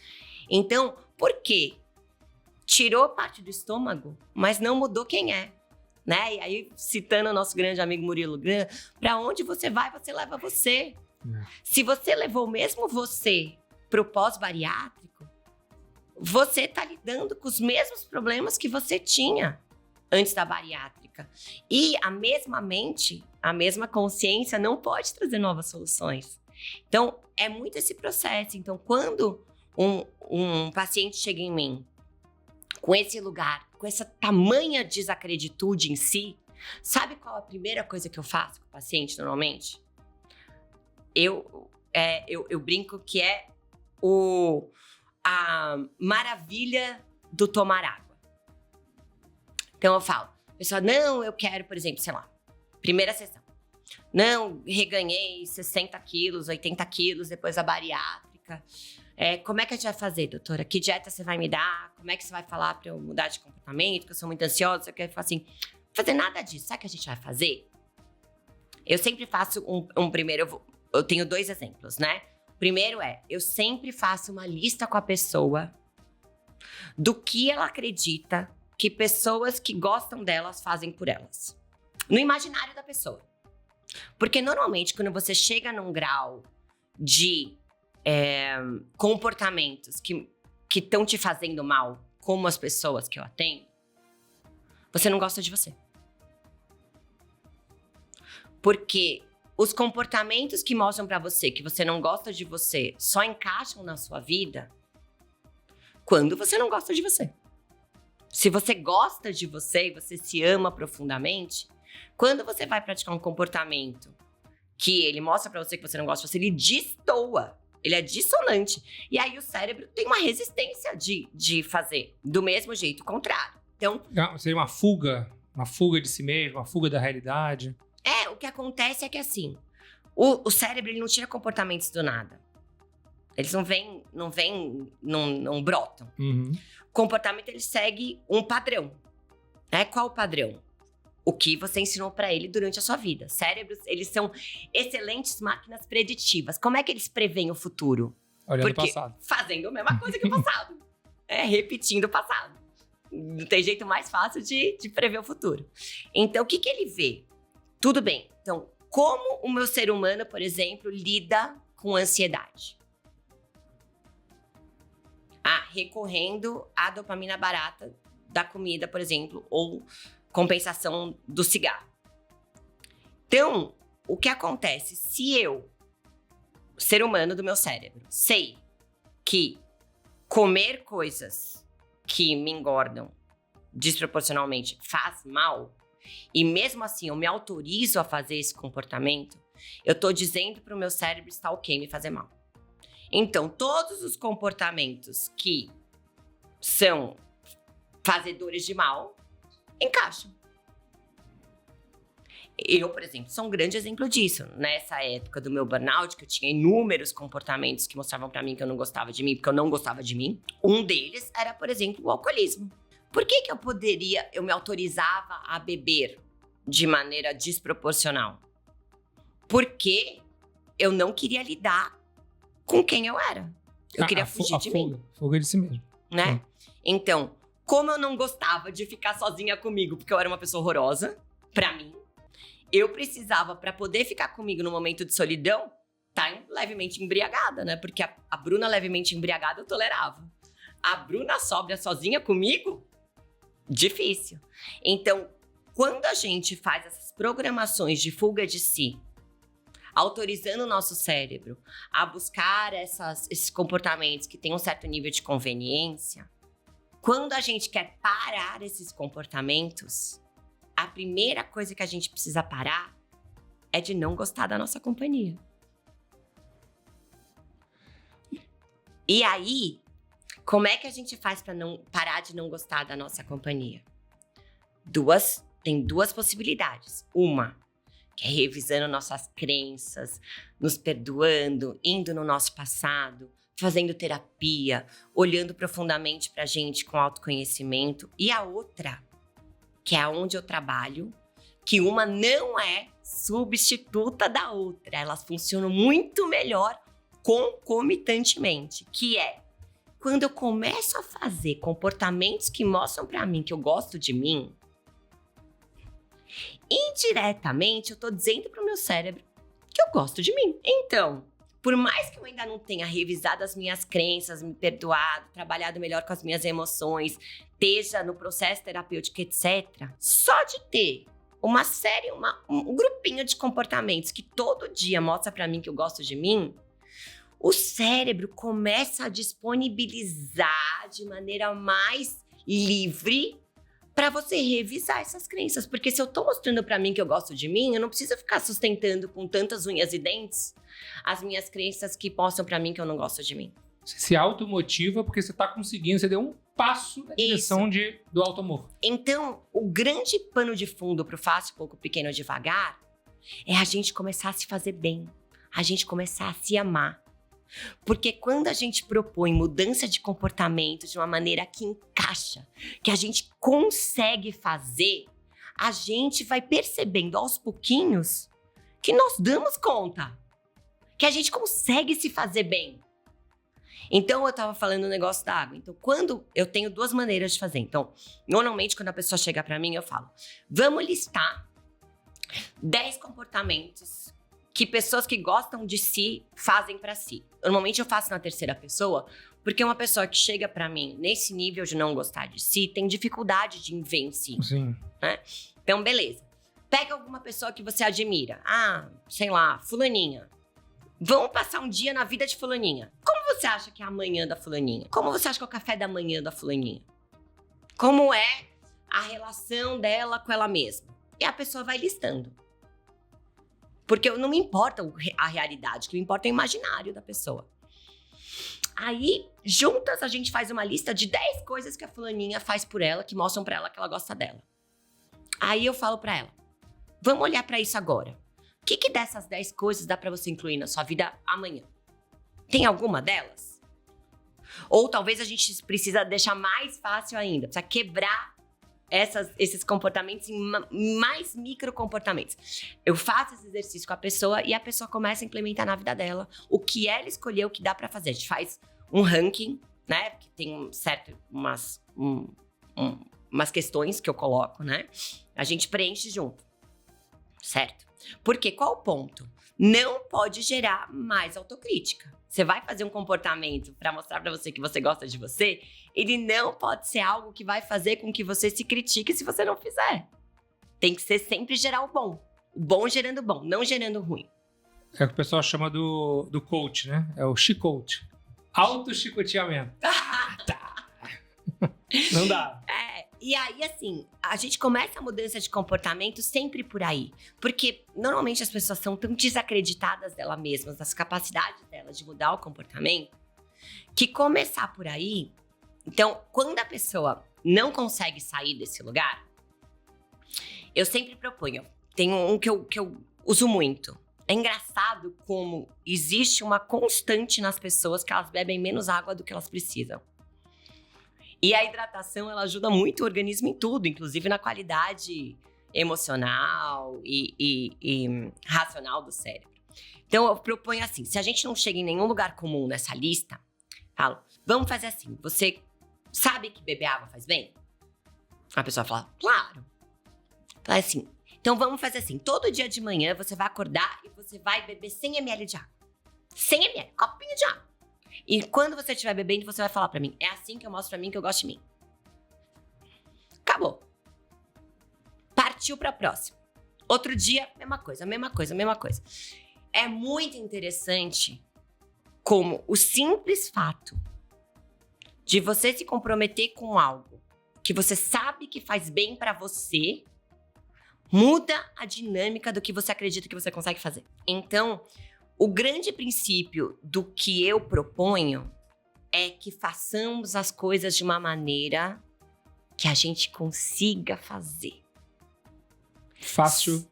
Então, por quê? Tirou parte do estômago, mas não mudou quem é. Né? E aí, citando o nosso grande amigo Murilo Gun, pra onde você vai, você leva você. Se você levou mesmo você pro pós-bariátrico, você tá lidando com os mesmos problemas que você tinha antes da bariátrica. E a mesma mente, a mesma consciência não pode trazer novas soluções. Então, é muito esse processo. Então, quando um paciente chega em mim com esse lugar, com essa tamanha desacreditude em si, sabe qual a primeira coisa que eu faço com o paciente normalmente? Eu brinco que é a maravilha do tomar água. Então eu falo, pessoal, não, eu quero, por exemplo, sei lá, primeira sessão. Não, reganhei 60 quilos, 80 quilos depois da bariátrica. Como é que a gente vai fazer, doutora? Que dieta você vai me dar? Como é que você vai falar pra eu mudar de comportamento? Que eu sou muito ansiosa. Eu quero falar assim, não fazer nada disso. Sabe o que a gente vai fazer? Eu sempre faço um primeiro... Eu tenho 2 exemplos, né? O primeiro eu sempre faço uma lista com a pessoa do que ela acredita que pessoas que gostam delas fazem por elas. No imaginário da pessoa. Porque normalmente, quando você chega num grau de comportamentos que estão te fazendo mal, como as pessoas que eu atendo, você não gosta de você. Porque os comportamentos que mostram pra você que você não gosta de você só encaixam na sua vida quando você não gosta de você. Se você gosta de você e você se ama profundamente, quando você vai praticar um comportamento que ele mostra pra você que você não gosta de você, ele destoa. Ele é dissonante. E aí o cérebro tem uma resistência de fazer do mesmo jeito, o contrário. Então,
seria uma fuga de si mesmo, uma fuga da realidade.
O que acontece é que assim, o cérebro ele não tira comportamentos do nada. Eles não brotam.
Uhum.
O comportamento ele segue um padrão. Qual o padrão? O que você ensinou pra ele durante a sua vida. Cérebros, eles são excelentes máquinas preditivas. Como é que eles preveem o futuro?
Olhando o passado.
Fazendo a mesma coisa que o passado. Repetindo o passado. Não tem jeito mais fácil de prever o futuro. Então, o que ele vê? Tudo bem. Então, como o meu ser humano, por exemplo, lida com ansiedade? Recorrendo à dopamina barata da comida, por exemplo, ou compensação do cigarro. Então, o que acontece? Se eu, ser humano do meu cérebro, sei que comer coisas que me engordam desproporcionalmente faz mal, e mesmo assim eu me autorizo a fazer esse comportamento, eu tô dizendo pro meu cérebro está ok me fazer mal. Então, todos os comportamentos que são fazedores de mal, encaixam. Eu, por exemplo, sou um grande exemplo disso. Nessa época do meu burnout, que eu tinha inúmeros comportamentos que mostravam pra mim que eu não gostava de mim, porque eu não gostava de mim. Um deles era, por exemplo, o alcoolismo. Por que eu me autorizava a beber de maneira desproporcional? Porque eu não queria lidar com quem eu era. Eu queria fugir de mim.
Fuga de si mesmo.
Né? Então, como eu não gostava de ficar sozinha comigo, porque eu era uma pessoa horrorosa, pra mim, eu precisava, pra poder ficar comigo no momento de solidão, tá levemente embriagada, né? Porque a Bruna levemente embriagada eu tolerava. A Bruna sóbria sozinha comigo, difícil. Então, quando a gente faz essas programações de fuga de si, autorizando o nosso cérebro a buscar esses comportamentos que têm um certo nível de conveniência, quando a gente quer parar esses comportamentos, a primeira coisa que a gente precisa parar é de não gostar da nossa companhia. E aí, como é que a gente faz para não parar de não gostar da nossa companhia? Tem duas possibilidades. Uma, que é revisando nossas crenças, nos perdoando, indo no nosso passado, fazendo terapia, olhando profundamente pra gente com autoconhecimento. E a outra, que é onde eu trabalho, que uma não é substituta da outra. Elas funcionam muito melhor concomitantemente, que é quando eu começo a fazer comportamentos que mostram pra mim que eu gosto de mim, indiretamente eu tô dizendo pro meu cérebro que eu gosto de mim. Então, por mais que eu ainda não tenha revisado as minhas crenças, me perdoado, trabalhado melhor com as minhas emoções, esteja no processo terapêutico, etc., só de ter uma série, um grupinho de comportamentos que todo dia mostra pra mim que eu gosto de mim, o cérebro começa a disponibilizar de maneira mais livre para você revisar essas crenças. Porque se eu tô mostrando pra mim que eu gosto de mim, eu não preciso ficar sustentando com tantas unhas e dentes as minhas crenças que mostram pra mim que eu não gosto de mim.
Você se automotiva porque você tá conseguindo, você deu um passo na direção do auto-amor.
Então, o grande pano de fundo pro fácil, pouco, pequeno, devagar, é a gente começar a se fazer bem, a gente começar a se amar. Porque quando a gente propõe mudança de comportamento de uma maneira que encaixa, que a gente consegue fazer, a gente vai percebendo aos pouquinhos que nós damos conta, que a gente consegue se fazer bem. Então, eu tava falando o negócio da água. Então, quando eu tenho duas maneiras de fazer. Então, normalmente, quando a pessoa chega pra mim, eu falo, vamos listar 10 comportamentos que pessoas que gostam de si fazem pra si. Normalmente eu faço na terceira pessoa, porque uma pessoa que chega pra mim nesse nível de não gostar de si tem dificuldade de ver em si.
Sim.
Né? Então, beleza. Pega alguma pessoa que você admira. Ah, sei lá, fulaninha. Vamos passar um dia na vida de fulaninha. Como você acha que é a manhã da fulaninha? Como você acha que é o café da manhã da fulaninha? Como é a relação dela com ela mesma? E a pessoa vai listando. Porque não me importa a realidade, o que me importa é o imaginário da pessoa. Aí, juntas, a gente faz uma lista de 10 coisas que a fulaninha faz por ela, que mostram pra ela que ela gosta dela. Aí eu falo pra ela, vamos olhar pra isso agora. O que dessas 10 coisas dá pra você incluir na sua vida amanhã? Tem alguma delas? Ou talvez a gente precisa deixar mais fácil ainda, precisa quebrar esses comportamentos em mais micro comportamentos. Eu faço esse exercício com a pessoa e a pessoa começa a implementar na vida dela o que ela escolheu, o que dá pra fazer. A gente faz um ranking, né? Que tem umas questões que eu coloco, né? A gente preenche junto, certo? Porque qual o ponto? Não pode gerar mais autocrítica. Você vai fazer um comportamento pra mostrar pra você que você gosta de você, ele não pode ser algo que vai fazer com que você se critique se você não fizer. Tem que ser sempre gerar o bom. O bom gerando o bom, não gerando o ruim.
É o que o pessoal chama do coach, né? É o chicote. Auto-chicoteamento. Tá. Não dá.
E aí, assim, a gente começa a mudança de comportamento sempre por aí. Porque, normalmente, as pessoas são tão desacreditadas delas mesmas, das capacidades delas de mudar o comportamento, que começar por aí... Então, quando a pessoa não consegue sair desse lugar, eu sempre proponho. Tem um que eu uso muito. É engraçado como existe uma constante nas pessoas que elas bebem menos água do que elas precisam. E a hidratação, ela ajuda muito o organismo em tudo, inclusive na qualidade emocional e racional do cérebro. Então, eu proponho assim, se a gente não chega em nenhum lugar comum nessa lista, falo, vamos fazer assim, você sabe que beber água faz bem? A pessoa fala, claro. Fala assim, então vamos fazer assim, todo dia de manhã você vai acordar e você vai beber 100 ml de água. 100 ml, copinho de água. E quando você estiver bebendo, você vai falar pra mim, é assim que eu mostro pra mim que eu gosto de mim. Acabou. Partiu pra próxima. Outro dia, mesma coisa. É muito interessante como o simples fato de você se comprometer com algo que você sabe que faz bem pra você, muda a dinâmica do que você acredita que você consegue fazer. Então, o grande princípio do que eu proponho é que façamos as coisas de uma maneira que a gente consiga fazer.
Fácil.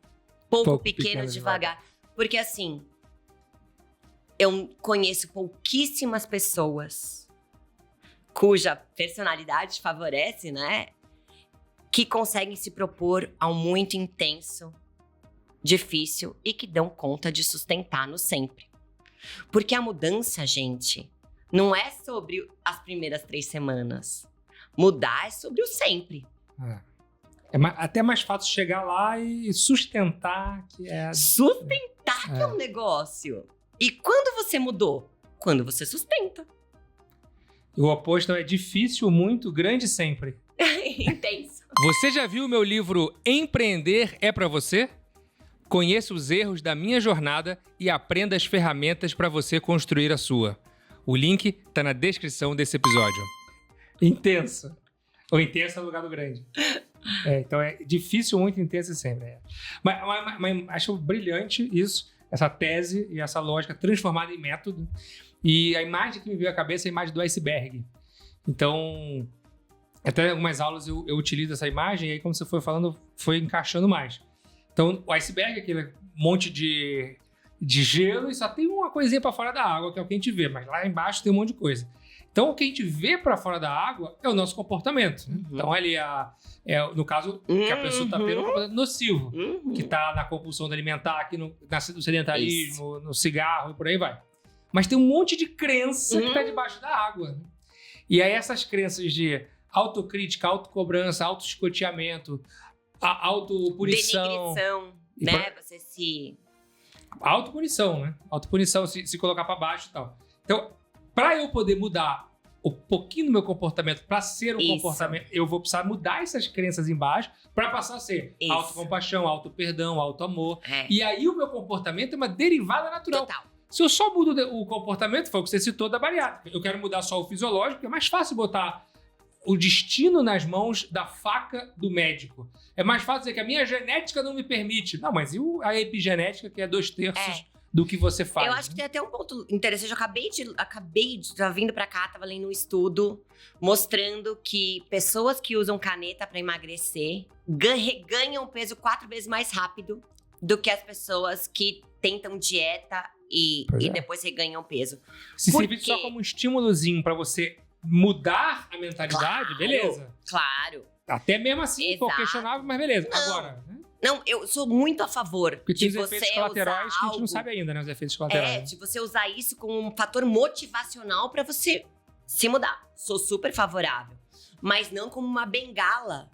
Pouco pequeno, devagar. Porque assim, eu conheço pouquíssimas pessoas cuja personalidade favorece, né? Que conseguem se propor ao muito intenso, difícil e que dão conta de sustentar no sempre. Porque a mudança, gente, não é sobre as primeiras 3 semanas. Mudar é sobre o sempre.
É até mais fácil chegar lá e sustentar que é...
Sustentar que é um negócio. E quando você mudou? Quando você sustenta.
E o oposto é difícil, muito, grande sempre.
Intenso.
Você já viu o meu livro Empreender é pra você? Conheça os erros da minha jornada e aprenda as ferramentas para você construir a sua. O link tá na descrição desse episódio. Intenso. O intenso é o lugar do grande. Então é difícil, muito intenso sempre. Mas acho brilhante isso, essa tese e essa lógica transformada em método. E a imagem que me veio à cabeça é a imagem do iceberg. Então, até em algumas aulas eu utilizo essa imagem e aí, como você foi falando, foi encaixando mais. Então, o iceberg é aquele monte de gelo e só tem uma coisinha para fora da água, que é o que a gente vê. Mas lá embaixo tem um monte de coisa. Então, o que a gente vê para fora da água é o nosso comportamento. Né? Então, ali, no caso, que a pessoa está tendo um comportamento nocivo, que está na compulsão alimentar, aqui no sedentarismo, no cigarro e por aí vai. Mas tem um monte de crença que está debaixo da água. Né? E aí, essas crenças de autocrítica, autocobrança, autoescoteamento, autopunição.
Denigrição, né? Você se...
Autopunição, né? Autopunição, se colocar para baixo e tal. Então, para eu poder mudar um pouquinho do meu comportamento para ser um comportamento, eu vou precisar mudar essas crenças embaixo para passar a ser autocompaixão, autoperdão, autoamor. E aí o meu comportamento é uma derivada natural.
Total.
Se eu só mudo o comportamento, foi o que você citou da bariátrica. Eu quero mudar só o fisiológico, é mais fácil botar o destino nas mãos da faca do médico. É mais fácil dizer que a minha genética não me permite. Não, mas e a epigenética, que é 2/3 do que você faz?
Eu acho que tem até um ponto interessante. Eu acabei de estar vindo pra cá, tava lendo um estudo mostrando que pessoas que usam caneta pra emagrecer ganham peso 4 vezes mais rápido do que as pessoas que tentam dieta e depois reganham peso.
Se servir só como um estímulozinho pra você mudar a mentalidade, beleza.
Claro.
Até mesmo assim, for questionável, mas beleza.
Não.
Agora, né?
Não, eu sou muito a favor de você
efeitos colaterais que a gente não sabe ainda, né? Os efeitos colaterais.
De você usar isso como um fator motivacional pra você se mudar. Sou super favorável. Mas não como uma bengala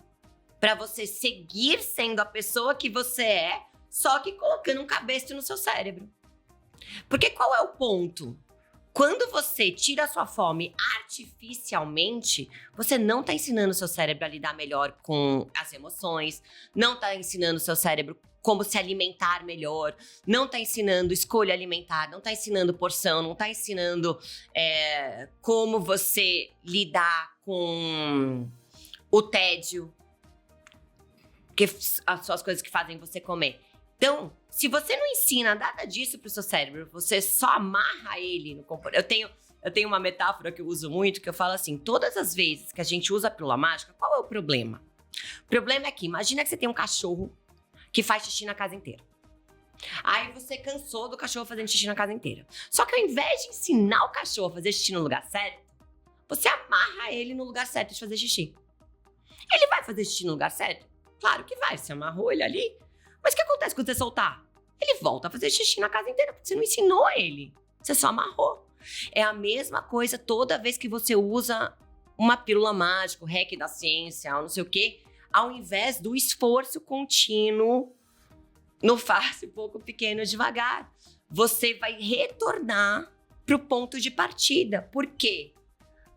pra você seguir sendo a pessoa que você é, só que colocando um cabresto no seu cérebro. Porque qual é o ponto? Quando você tira a sua fome artificialmente, você não tá ensinando o seu cérebro a lidar melhor com as emoções, não tá ensinando o seu cérebro como se alimentar melhor, não tá ensinando escolha alimentar, não tá ensinando porção, não tá ensinando como você lidar com o tédio, que são as coisas que fazem você comer. Então, se você não ensina nada disso pro seu cérebro, você só amarra ele no comportamento. Eu tenho uma metáfora que eu uso muito, que eu falo assim, todas as vezes que a gente usa a pílula mágica, qual é o problema? O problema é que, imagina que você tem um cachorro que faz xixi na casa inteira. Aí você cansou do cachorro fazendo xixi na casa inteira. Só que ao invés de ensinar o cachorro a fazer xixi no lugar certo, você amarra ele no lugar certo de fazer xixi. Ele vai fazer xixi no lugar certo? Claro que vai, você amarrou ele ali. Mas o que acontece quando você soltar? Ele volta a fazer xixi na casa inteira, porque você não ensinou ele. Você só amarrou. É a mesma coisa toda vez que você usa uma pílula mágica, o hack da ciência, não sei o quê, ao invés do esforço contínuo no fácil, pouco, pequeno, devagar. você vai retornar para o ponto de partida. Por quê?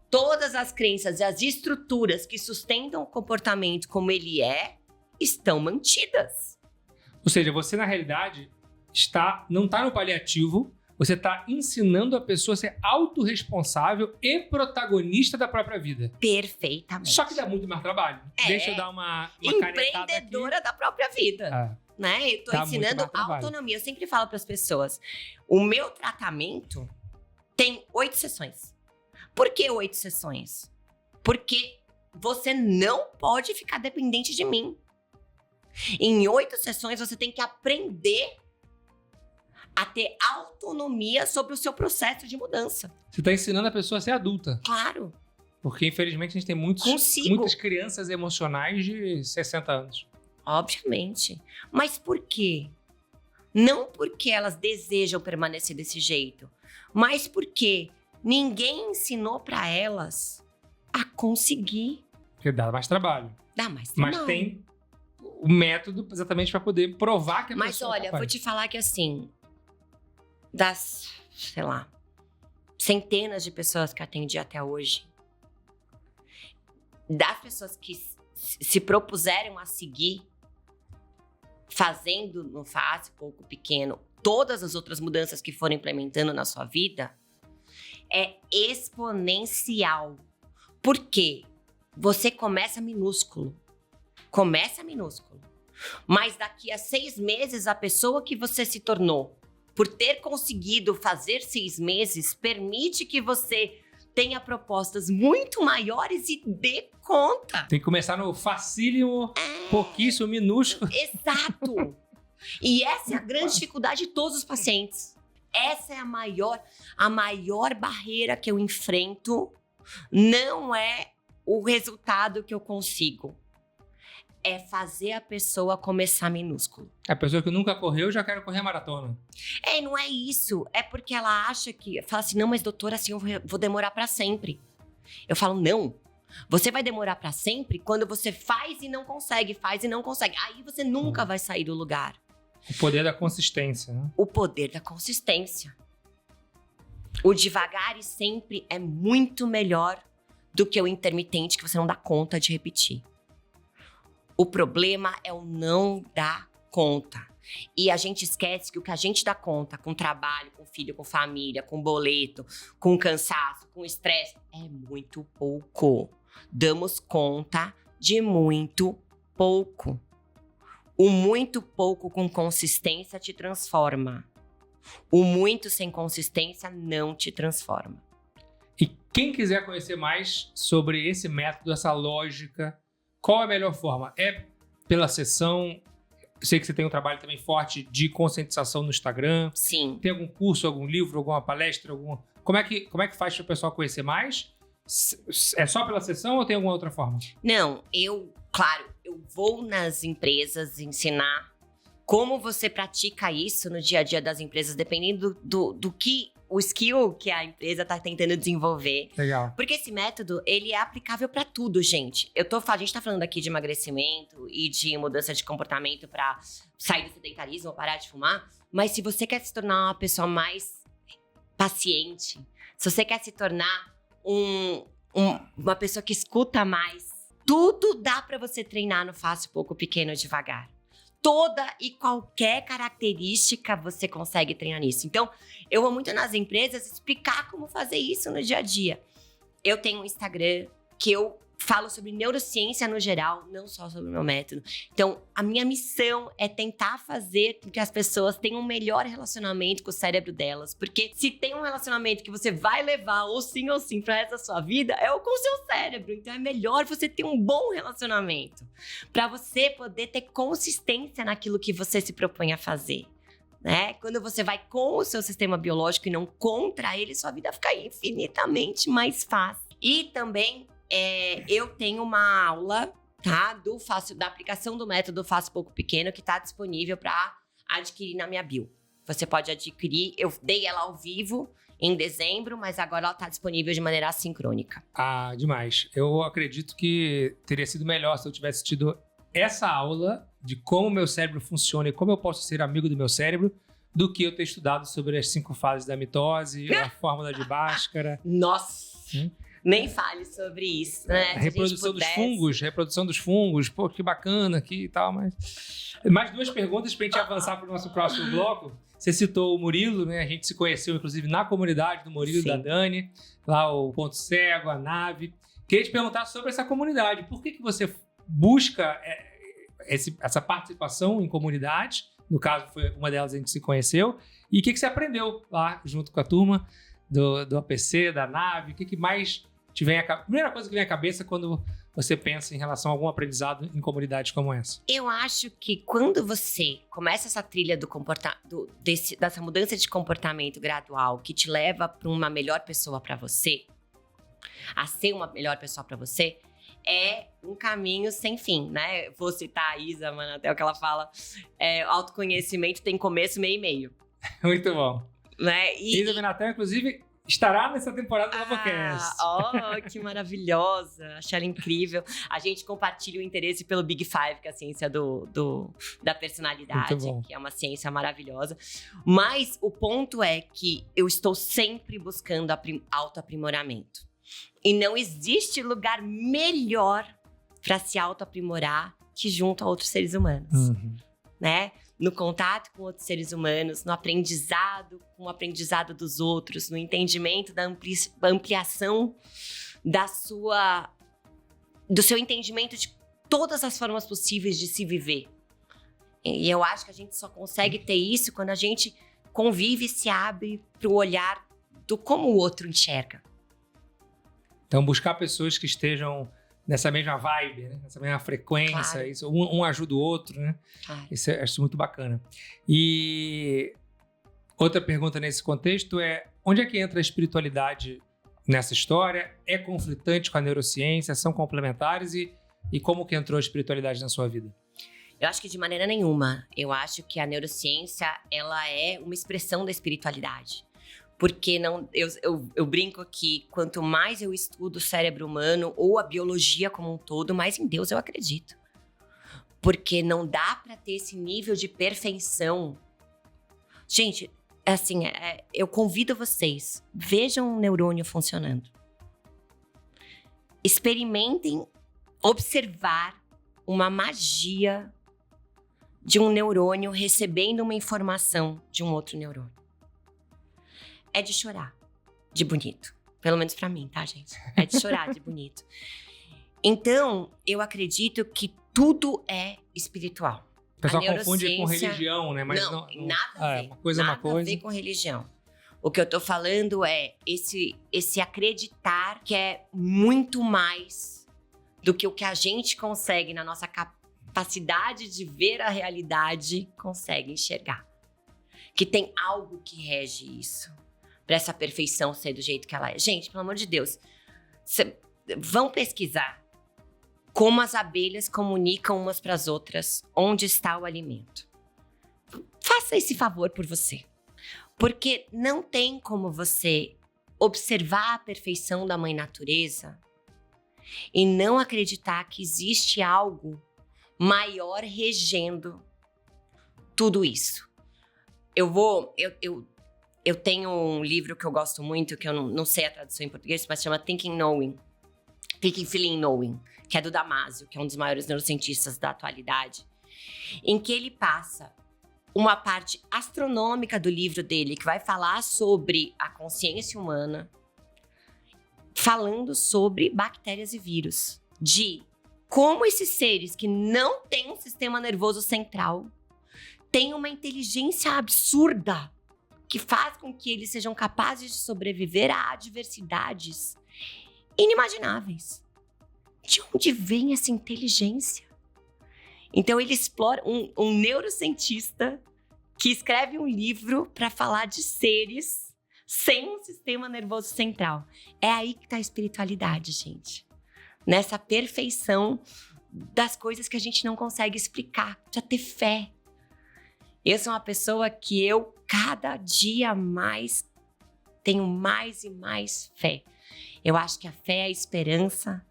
Todas as crenças e as estruturas que sustentam o comportamento como ele estão mantidas.
Ou seja, você na realidade não está no paliativo, você está ensinando a pessoa a ser autorresponsável e protagonista da própria vida.
Perfeitamente.
Só que dá muito mais trabalho. Deixa eu dar uma canetada aqui.
Empreendedora da própria vida. Né? Eu tô ensinando autonomia. Eu sempre falo para as pessoas, o meu tratamento tem 8 sessões. Por que 8 sessões? Porque você não pode ficar dependente de mim. Em 8 sessões, você tem que aprender a ter autonomia sobre o seu processo de mudança.
Você está ensinando a pessoa a ser adulta.
Claro.
Porque, infelizmente, a gente tem muitas crianças emocionais de 60 anos.
Obviamente. Mas por quê? Não porque elas desejam permanecer desse jeito, mas porque ninguém ensinou para elas a conseguir.
Porque dá mais trabalho.
Dá mais trabalho.
Mas tem o método exatamente para poder provar que a pessoa
Mas olha, vou te falar que assim, das, sei lá, centenas de pessoas que atendi até hoje, das pessoas que se propuseram a seguir, fazendo no fácil, pouco pequeno, todas as outras mudanças que foram implementando na sua vida, é exponencial. Por quê? Você começa minúsculo. Mas daqui a 6 meses, a pessoa que você se tornou, por ter conseguido fazer 6 meses, permite que você tenha propostas muito maiores e dê conta.
Tem que começar no facílimo, pouquíssimo, minúsculo.
Exato. E essa é a grande dificuldade de todos os pacientes. Essa é a maior barreira que eu enfrento. Não é o resultado que eu consigo. É fazer a pessoa começar minúsculo.
A pessoa que nunca correu, já quer correr maratona.
Não é isso. É porque ela acha que... Fala assim, não, mas doutora, assim eu vou demorar pra sempre. Eu falo, não. Você vai demorar pra sempre quando você faz e não consegue, faz e não consegue. Aí você nunca vai sair do lugar.
O poder da consistência, né?
O poder da consistência. O devagar e sempre é muito melhor do que o intermitente que você não dá conta de repetir. O problema é o não dar conta. E a gente esquece que o que a gente dá conta com trabalho, com filho, com família, com boleto, com cansaço, com estresse, é muito pouco. Damos conta de muito pouco. O muito pouco com consistência te transforma. O muito sem consistência não te transforma.
E quem quiser conhecer mais sobre esse método, essa lógica, qual é a melhor forma? É pela sessão? Eu sei que você tem um trabalho também forte de conscientização no Instagram.
Sim.
Tem algum curso, algum livro, alguma palestra? Como é que faz para o pessoal conhecer mais? É só pela sessão ou tem alguma outra forma?
Não, eu vou nas empresas ensinar como você pratica isso no dia a dia das empresas, dependendo do que o skill que a empresa está tentando desenvolver.
Legal.
Porque esse método, ele é aplicável para tudo, gente. A gente tá falando aqui de emagrecimento e de mudança de comportamento para sair do sedentarismo ou parar de fumar, mas se você quer se tornar uma pessoa mais paciente, se você quer se tornar uma pessoa que escuta mais, tudo dá para você treinar no fácil, pouco, pequeno, devagar. Toda e qualquer característica você consegue treinar nisso. Então, eu vou muito nas empresas explicar como fazer isso no dia a dia. Eu tenho um Instagram que eu falo sobre neurociência no geral, não só sobre o meu método. Então, a minha missão é tentar fazer com que as pessoas tenham um melhor relacionamento com o cérebro delas. Porque se tem um relacionamento que você vai levar ou sim pro resto da sua vida, é o com o seu cérebro. Então, é melhor você ter um bom relacionamento para você poder ter consistência naquilo que você se propõe a fazer. Né? Quando você vai com o seu sistema biológico e não contra ele, sua vida fica infinitamente mais fácil. E também eu tenho uma aula, tá? Da aplicação do método Fácil Pouco Pequeno, que está disponível para adquirir na minha bio. Você pode adquirir, eu dei ela ao vivo em dezembro, mas agora ela está disponível de maneira assincrônica.
Ah, demais. Eu acredito que teria sido melhor se eu tivesse tido essa aula de como o meu cérebro funciona e como eu posso ser amigo do meu cérebro, do que eu ter estudado sobre as 5 fases da mitose, a fórmula de Bhaskara.
Nossa! Nem fale sobre isso, né?
A reprodução dos fungos. Pô, que bacana aqui e tal, mas... Mais 2 perguntas pra gente avançar para o nosso próximo bloco. Você citou o Murilo, né? A gente se conheceu, inclusive, na comunidade do Murilo e da Dani. Lá o Ponto Cego, a Nave. Queria te perguntar sobre essa comunidade. Por que você busca essa participação em comunidade? No caso, foi uma delas a gente se conheceu. E o que você aprendeu lá junto com a turma do APC, da Nave? O que mais te vem à primeira coisa que vem à cabeça quando você pensa em relação a algum aprendizado em comunidades como essa?
Eu acho que quando você começa essa trilha dessa mudança de comportamento gradual que te leva para uma melhor pessoa para você, a ser uma melhor pessoa para você, é um caminho sem fim, né? Vou citar a Isa Manatel, que ela fala, autoconhecimento tem começo, meio e meio.
Muito bom.
Né?
Isa Manatel, inclusive, estará nessa temporada do Novocast.
Que maravilhosa. Achei ela incrível. A gente compartilha o interesse pelo Big Five, que é a ciência da personalidade, que é uma ciência maravilhosa. Mas o ponto é que eu estou sempre buscando autoaprimoramento. E não existe lugar melhor para se autoaprimorar que junto a outros seres humanos. Né? No contato com outros seres humanos, no aprendizado com o aprendizado dos outros, no entendimento da ampliação do seu entendimento de todas as formas possíveis de se viver. E eu acho que a gente só consegue ter isso quando a gente convive e se abre para o olhar do como o outro enxerga.
Então, buscar pessoas que estejam nessa mesma vibe, né? Nessa mesma frequência. Claro. Isso, um ajuda o outro, né? Isso eu acho muito bacana. E outra pergunta nesse contexto é: onde é que entra a espiritualidade nessa história? É conflitante com a neurociência? São complementares? E como que entrou a espiritualidade na sua vida?
Eu acho que de maneira nenhuma. Eu acho que a neurociência, ela é uma expressão da espiritualidade. Porque eu brinco que quanto mais eu estudo o cérebro humano ou a biologia como um todo, mais em Deus eu acredito. Porque não dá para ter esse nível de perfeição. Gente, assim, eu convido vocês, vejam um neurônio funcionando. Experimentem observar uma magia de um neurônio recebendo uma informação de um outro neurônio. É de chorar, de bonito. Pelo menos pra mim, tá, gente? É de chorar, de bonito. Então, eu acredito que tudo é espiritual.
O pessoal confunde com religião, né? Mas não
nada a ver.
Uma coisa é uma coisa.
Nada a ver com religião. O que eu tô falando é esse acreditar que é muito mais do que o que a gente consegue na nossa capacidade de ver a realidade consegue enxergar. Que tem algo que rege isso. Para essa perfeição ser do jeito que ela é. Gente, pelo amor de Deus, vão pesquisar como as abelhas comunicam umas para as outras onde está o alimento. Faça esse favor por você. Porque não tem como você observar a perfeição da mãe natureza e não acreditar que existe algo maior regendo tudo isso. Eu tenho um livro que eu gosto muito, que eu não sei a tradução em português, mas chama Thinking, Feeling, Knowing, que é do Damasio, que é um dos maiores neurocientistas da atualidade, em que ele passa uma parte astronômica do livro dele, que vai falar sobre a consciência humana, falando sobre bactérias e vírus, de como esses seres que não têm um sistema nervoso central têm uma inteligência absurda, que faz com que eles sejam capazes de sobreviver a adversidades inimagináveis. De onde vem essa inteligência? Então ele explora um neurocientista que escreve um livro para falar de seres sem um sistema nervoso central. É aí que está a espiritualidade, gente. Nessa perfeição das coisas que a gente não consegue explicar. Precisa ter fé. Eu sou uma pessoa que eu, cada dia mais, tenho mais e mais fé. Eu acho que a fé e a esperança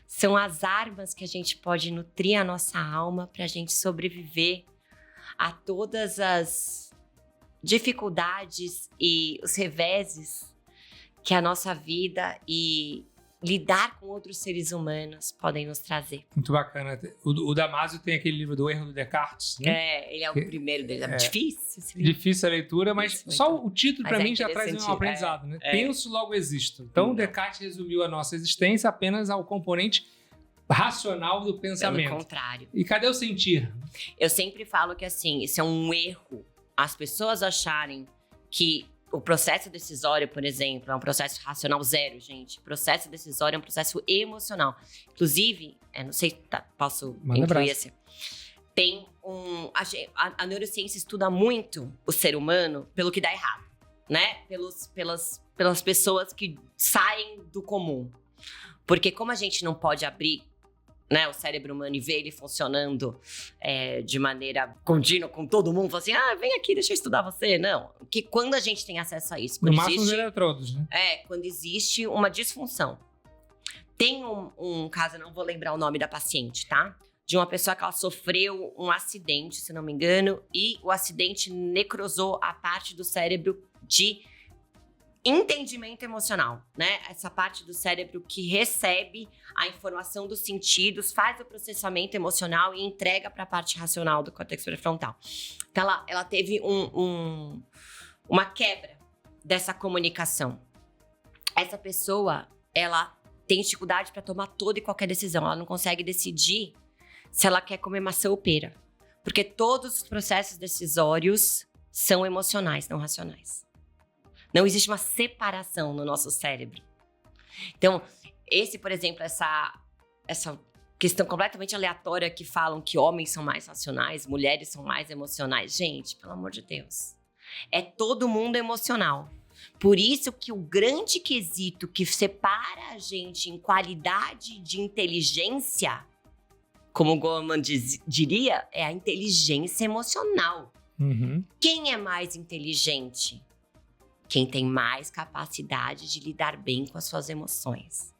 são as armas que a gente pode nutrir a nossa alma para a gente sobreviver a todas as dificuldades e os reveses que a nossa vida e lidar com outros seres humanos podem nos trazer.
Muito bacana. O Damasio tem aquele livro do Erro do Descartes, né?
Ele é o primeiro dele. É difícil esse livro.
Difícil a leitura, mas só o título para mim já traz um aprendizado, né? Penso, logo existo. Então, Descartes resumiu a nossa existência apenas ao componente racional do pensamento.
Pelo contrário.
E cadê o sentir?
Eu sempre falo que, assim, isso é um erro. As pessoas acharem que o processo decisório, por exemplo, é um processo racional zero, gente. O processo decisório é um processo emocional. Inclusive, não sei, posso incluir esse. Tem a neurociência estuda muito o ser humano pelo que dá errado, né? Pelas pessoas que saem do comum. Porque como a gente não pode abrir, né, o cérebro humano e ver ele funcionando de maneira contínua com todo mundo, falar assim, vem aqui, deixa eu estudar você. Não, porque quando a gente tem acesso a isso...
No máximo os eletrodos, né?
Quando existe uma disfunção. Tem um caso, eu não vou lembrar o nome da paciente, tá? De uma pessoa que ela sofreu um acidente, se não me engano, e o acidente necrosou a parte do cérebro de entendimento emocional, né? Essa parte do cérebro que recebe a informação dos sentidos, faz o processamento emocional e entrega para a parte racional do córtex pré-frontal. Então, ela teve uma quebra dessa comunicação. Essa pessoa, ela tem dificuldade para tomar toda e qualquer decisão. Ela não consegue decidir se ela quer comer maçã ou pera. Porque todos os processos decisórios são emocionais, não racionais. Não existe uma separação no nosso cérebro. Então, por exemplo, essa questão completamente aleatória que falam que homens são mais racionais, mulheres são mais emocionais. Gente, pelo amor de Deus. É todo mundo emocional. Por isso que o grande quesito que separa a gente em qualidade de inteligência, como o Goleman diria, é a inteligência emocional.
Uhum.
Quem é mais inteligente? Quem tem mais capacidade de lidar bem com as suas emoções.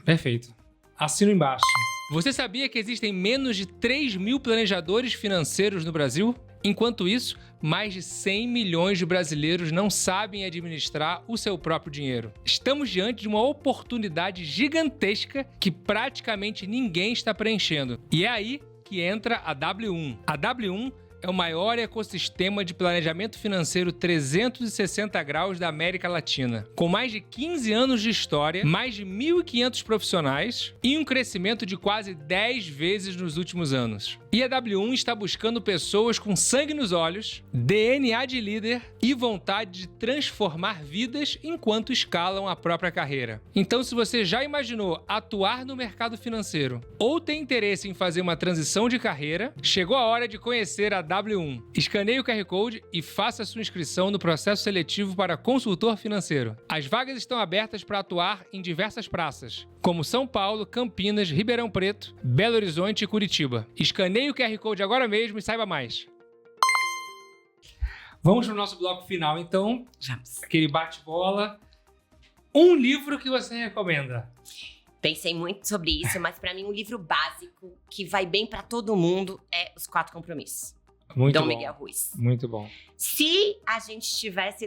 Perfeito. Assino embaixo. Você sabia que existem menos de 3 mil planejadores financeiros no Brasil? Enquanto isso, mais de 100 milhões de brasileiros não sabem administrar o seu próprio dinheiro. Estamos diante de uma oportunidade gigantesca que praticamente ninguém está preenchendo. E é aí que entra a W1. A W1 é o maior ecossistema de planejamento financeiro 360 graus da América Latina. Com mais de 15 anos de história, mais de 1.500 profissionais e um crescimento de quase 10 vezes nos últimos anos. E a W1 está buscando pessoas com sangue nos olhos, DNA de líder e vontade de transformar vidas enquanto escalam a própria carreira. Então, se você já imaginou atuar no mercado financeiro ou tem interesse em fazer uma transição de carreira, chegou a hora de conhecer a W1. Escaneie o QR Code e faça sua inscrição no processo seletivo para consultor financeiro. As vagas estão abertas para atuar em diversas praças, como São Paulo, Campinas, Ribeirão Preto, Belo Horizonte e Curitiba. Escaneie o QR Code agora mesmo e saiba mais. Vamos para o nosso bloco final, então.
Vamos.
Aquele bate-bola. Um livro que você recomenda?
Pensei muito sobre isso, mas para mim um livro básico que vai bem para todo mundo é Os 4 Compromissos.
Muito
Dom
bom.
Miguel Ruiz.
Muito bom.
Se a gente tivesse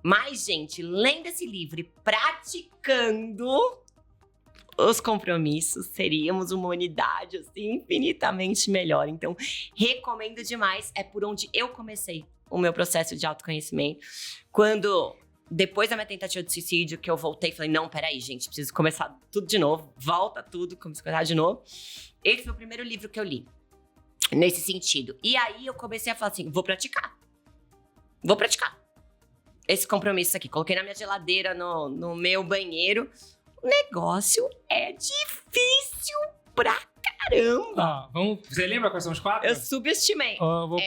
mais gente lendo esse livro e praticando os compromissos, seríamos uma unidade assim, infinitamente melhor. Então, recomendo demais. É por onde eu comecei o meu processo de autoconhecimento. Depois da minha tentativa de suicídio, que eu voltei, falei, não, peraí, gente, preciso começar tudo de novo. Volta tudo, começar de novo. Esse foi o primeiro livro que eu li, nesse sentido. E aí, eu comecei a falar assim, vou praticar. Vou praticar esse compromisso aqui. Coloquei na minha geladeira, no meu banheiro. O negócio é difícil pra caramba.
Você lembra quais são os 4?
Eu subestimei.
Vou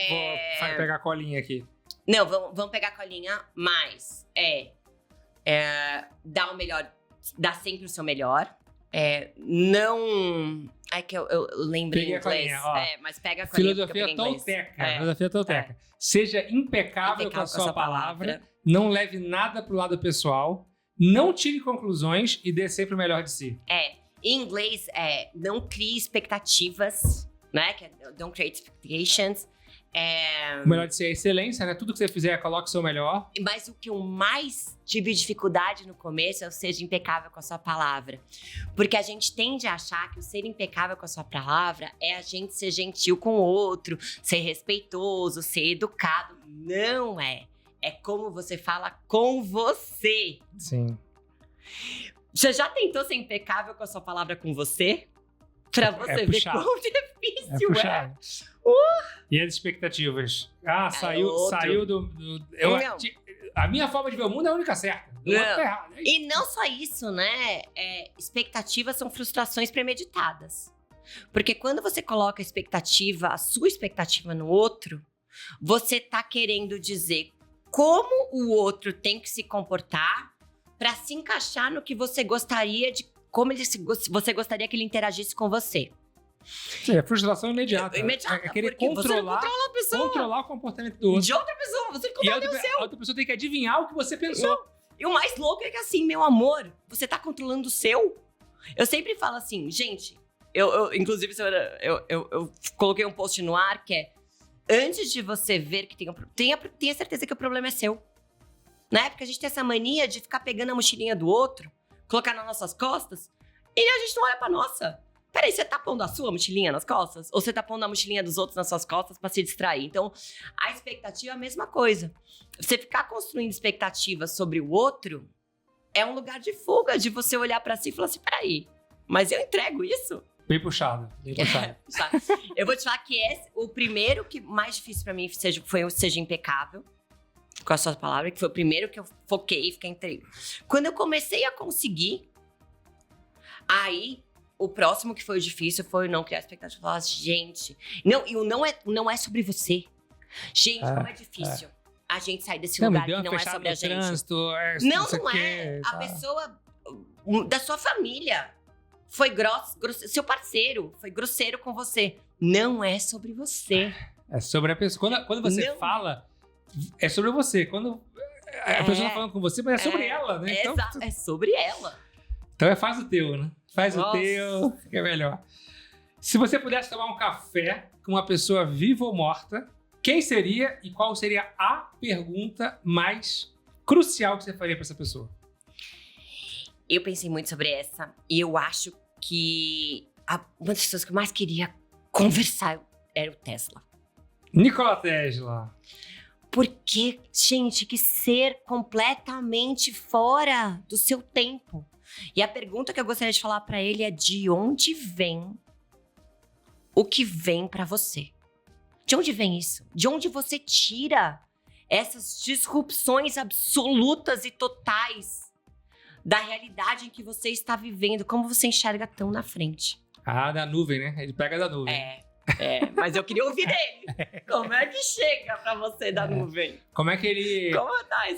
pegar a colinha aqui.
Não, vamos pegar a colinha, mas dá sempre o seu melhor. Não... É que eu lembro em inglês.
Colinha,
mas pega a colinha.
Filosofia tolteca. Filosofia tolteca. Seja impecável com a sua palavra. Não leve nada pro lado pessoal. Não tire conclusões e dê sempre o melhor de si.
Em inglês, não crie expectativas, né? Que é don't create expectations.
O melhor de ser a excelência, né? Tudo que você fizer, coloque o seu melhor.
Mas o que eu mais tive dificuldade no começo é o seja impecável com a sua palavra. Porque a gente tende a achar que o ser impecável com a sua palavra é a gente ser gentil com o outro, ser respeitoso, ser educado. Não é. É como você fala com você.
Sim.
Você já tentou ser impecável com a sua palavra com você? Pra você ver
puxado.
quão difícil é.
Puxado. E as expectativas? Saiu
Não.
A minha forma de ver o mundo é a única certa. Do outro tá errado.
E não só isso, né? Expectativas são frustrações premeditadas. Porque quando você coloca a sua expectativa no outro, você tá querendo dizer como o outro tem que se comportar pra se encaixar no que você gostaria de... Como você gostaria que ele interagisse com você.
Sim, é frustração imediata.
Imediata,
é querer
porque você não controla a pessoa.
Controlar o comportamento do outro.
De outra pessoa, você não
E
controla o seu.
a outra pessoa tem que adivinhar o que você pensou.
Não. E o mais louco é que assim, meu amor, você tá controlando o seu. Eu sempre falo assim, gente, inclusive eu coloquei um post no ar que é: antes de você ver que tenha certeza que o problema é seu. Né? Porque a gente tem essa mania de ficar pegando a mochilinha do outro, colocar nas nossas costas, e a gente não olha pra nossa. Peraí, você tá pondo a sua mochilinha nas costas? Ou você tá pondo a mochilinha dos outros nas suas costas pra se distrair? Então, a expectativa é a mesma coisa. Você ficar construindo expectativas sobre o outro é um lugar de fuga, de você olhar pra si e falar assim, peraí, mas eu entrego isso?
Bem puxado, bem puxado.
Eu vou te falar que o primeiro que mais difícil pra mim foi o seja impecável com as suas palavras, que foi o primeiro que eu foquei e fiquei entregue. Quando eu comecei a conseguir, aí o próximo que foi o difícil foi não criar expectativa. Falar, gente, não é sobre você. Gente, como é difícil a gente sair desse lugar que não é sobre a gente.
Trânsito,
não é. A pessoa da sua família foi grosseiro, seu parceiro foi grosseiro com você. Não é sobre você.
É sobre a pessoa. Quando você fala, é sobre você. Quando a pessoa tá falando com você, mas é sobre ela, né? Então,
é sobre ela.
Então faz o teu, né? Faz o teu, que é melhor. Se você pudesse tomar um café com uma pessoa viva ou morta, quem seria e qual seria a pergunta mais crucial que você faria para essa pessoa?
Eu pensei muito sobre essa e eu acho que uma das pessoas que eu mais queria conversar era o Tesla.
Nikola Tesla.
Porque, gente, que ser completamente fora do seu tempo. E a pergunta que eu gostaria de falar pra ele é: de onde vem o que vem pra você? De onde vem isso? De onde você tira essas disrupções absolutas e totais da realidade em que você está vivendo? Como você enxerga tão na frente?
Da nuvem, né? Ele pega da nuvem.
Mas eu queria ouvir dele. Como é que chega pra você da nuvem?
Como é que ele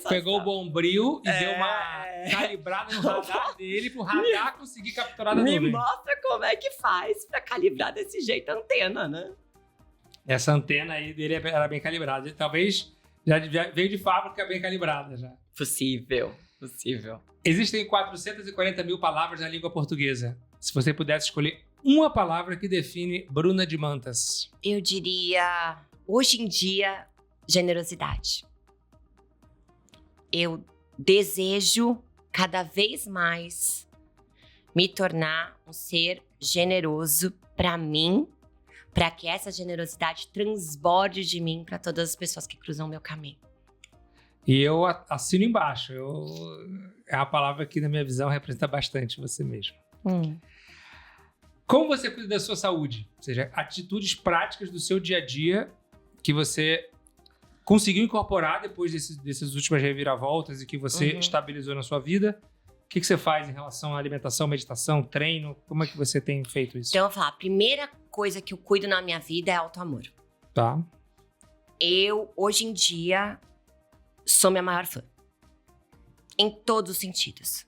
pegou o Bombril e deu uma calibrada no radar dele pro radar conseguir capturar da nuvem?
Me mostra como é que faz pra calibrar desse jeito a antena, né?
Essa antena aí dele era bem calibrada. Talvez já veio de fábrica bem calibrada já.
Possível.
Existem 440 mil palavras na língua portuguesa. Se você pudesse escolher uma palavra que define Bruna de Mantas.
Eu diria, hoje em dia, generosidade. Eu desejo cada vez mais me tornar um ser generoso para mim, para que essa generosidade transborde de mim para todas as pessoas que cruzam o meu caminho.
E eu assino embaixo. É a palavra que, na minha visão, representa bastante você mesmo. Como você cuida da sua saúde? Ou seja, atitudes práticas do seu dia a dia que você conseguiu incorporar depois dessas últimas reviravoltas e que você estabilizou na sua vida. O que você faz em relação à alimentação, meditação, treino? Como é que você tem feito isso?
Então, eu vou falar, a primeira coisa que eu cuido na minha vida é auto-amor.
Tá.
Eu, hoje em dia, sou minha maior fã. Em todos os sentidos.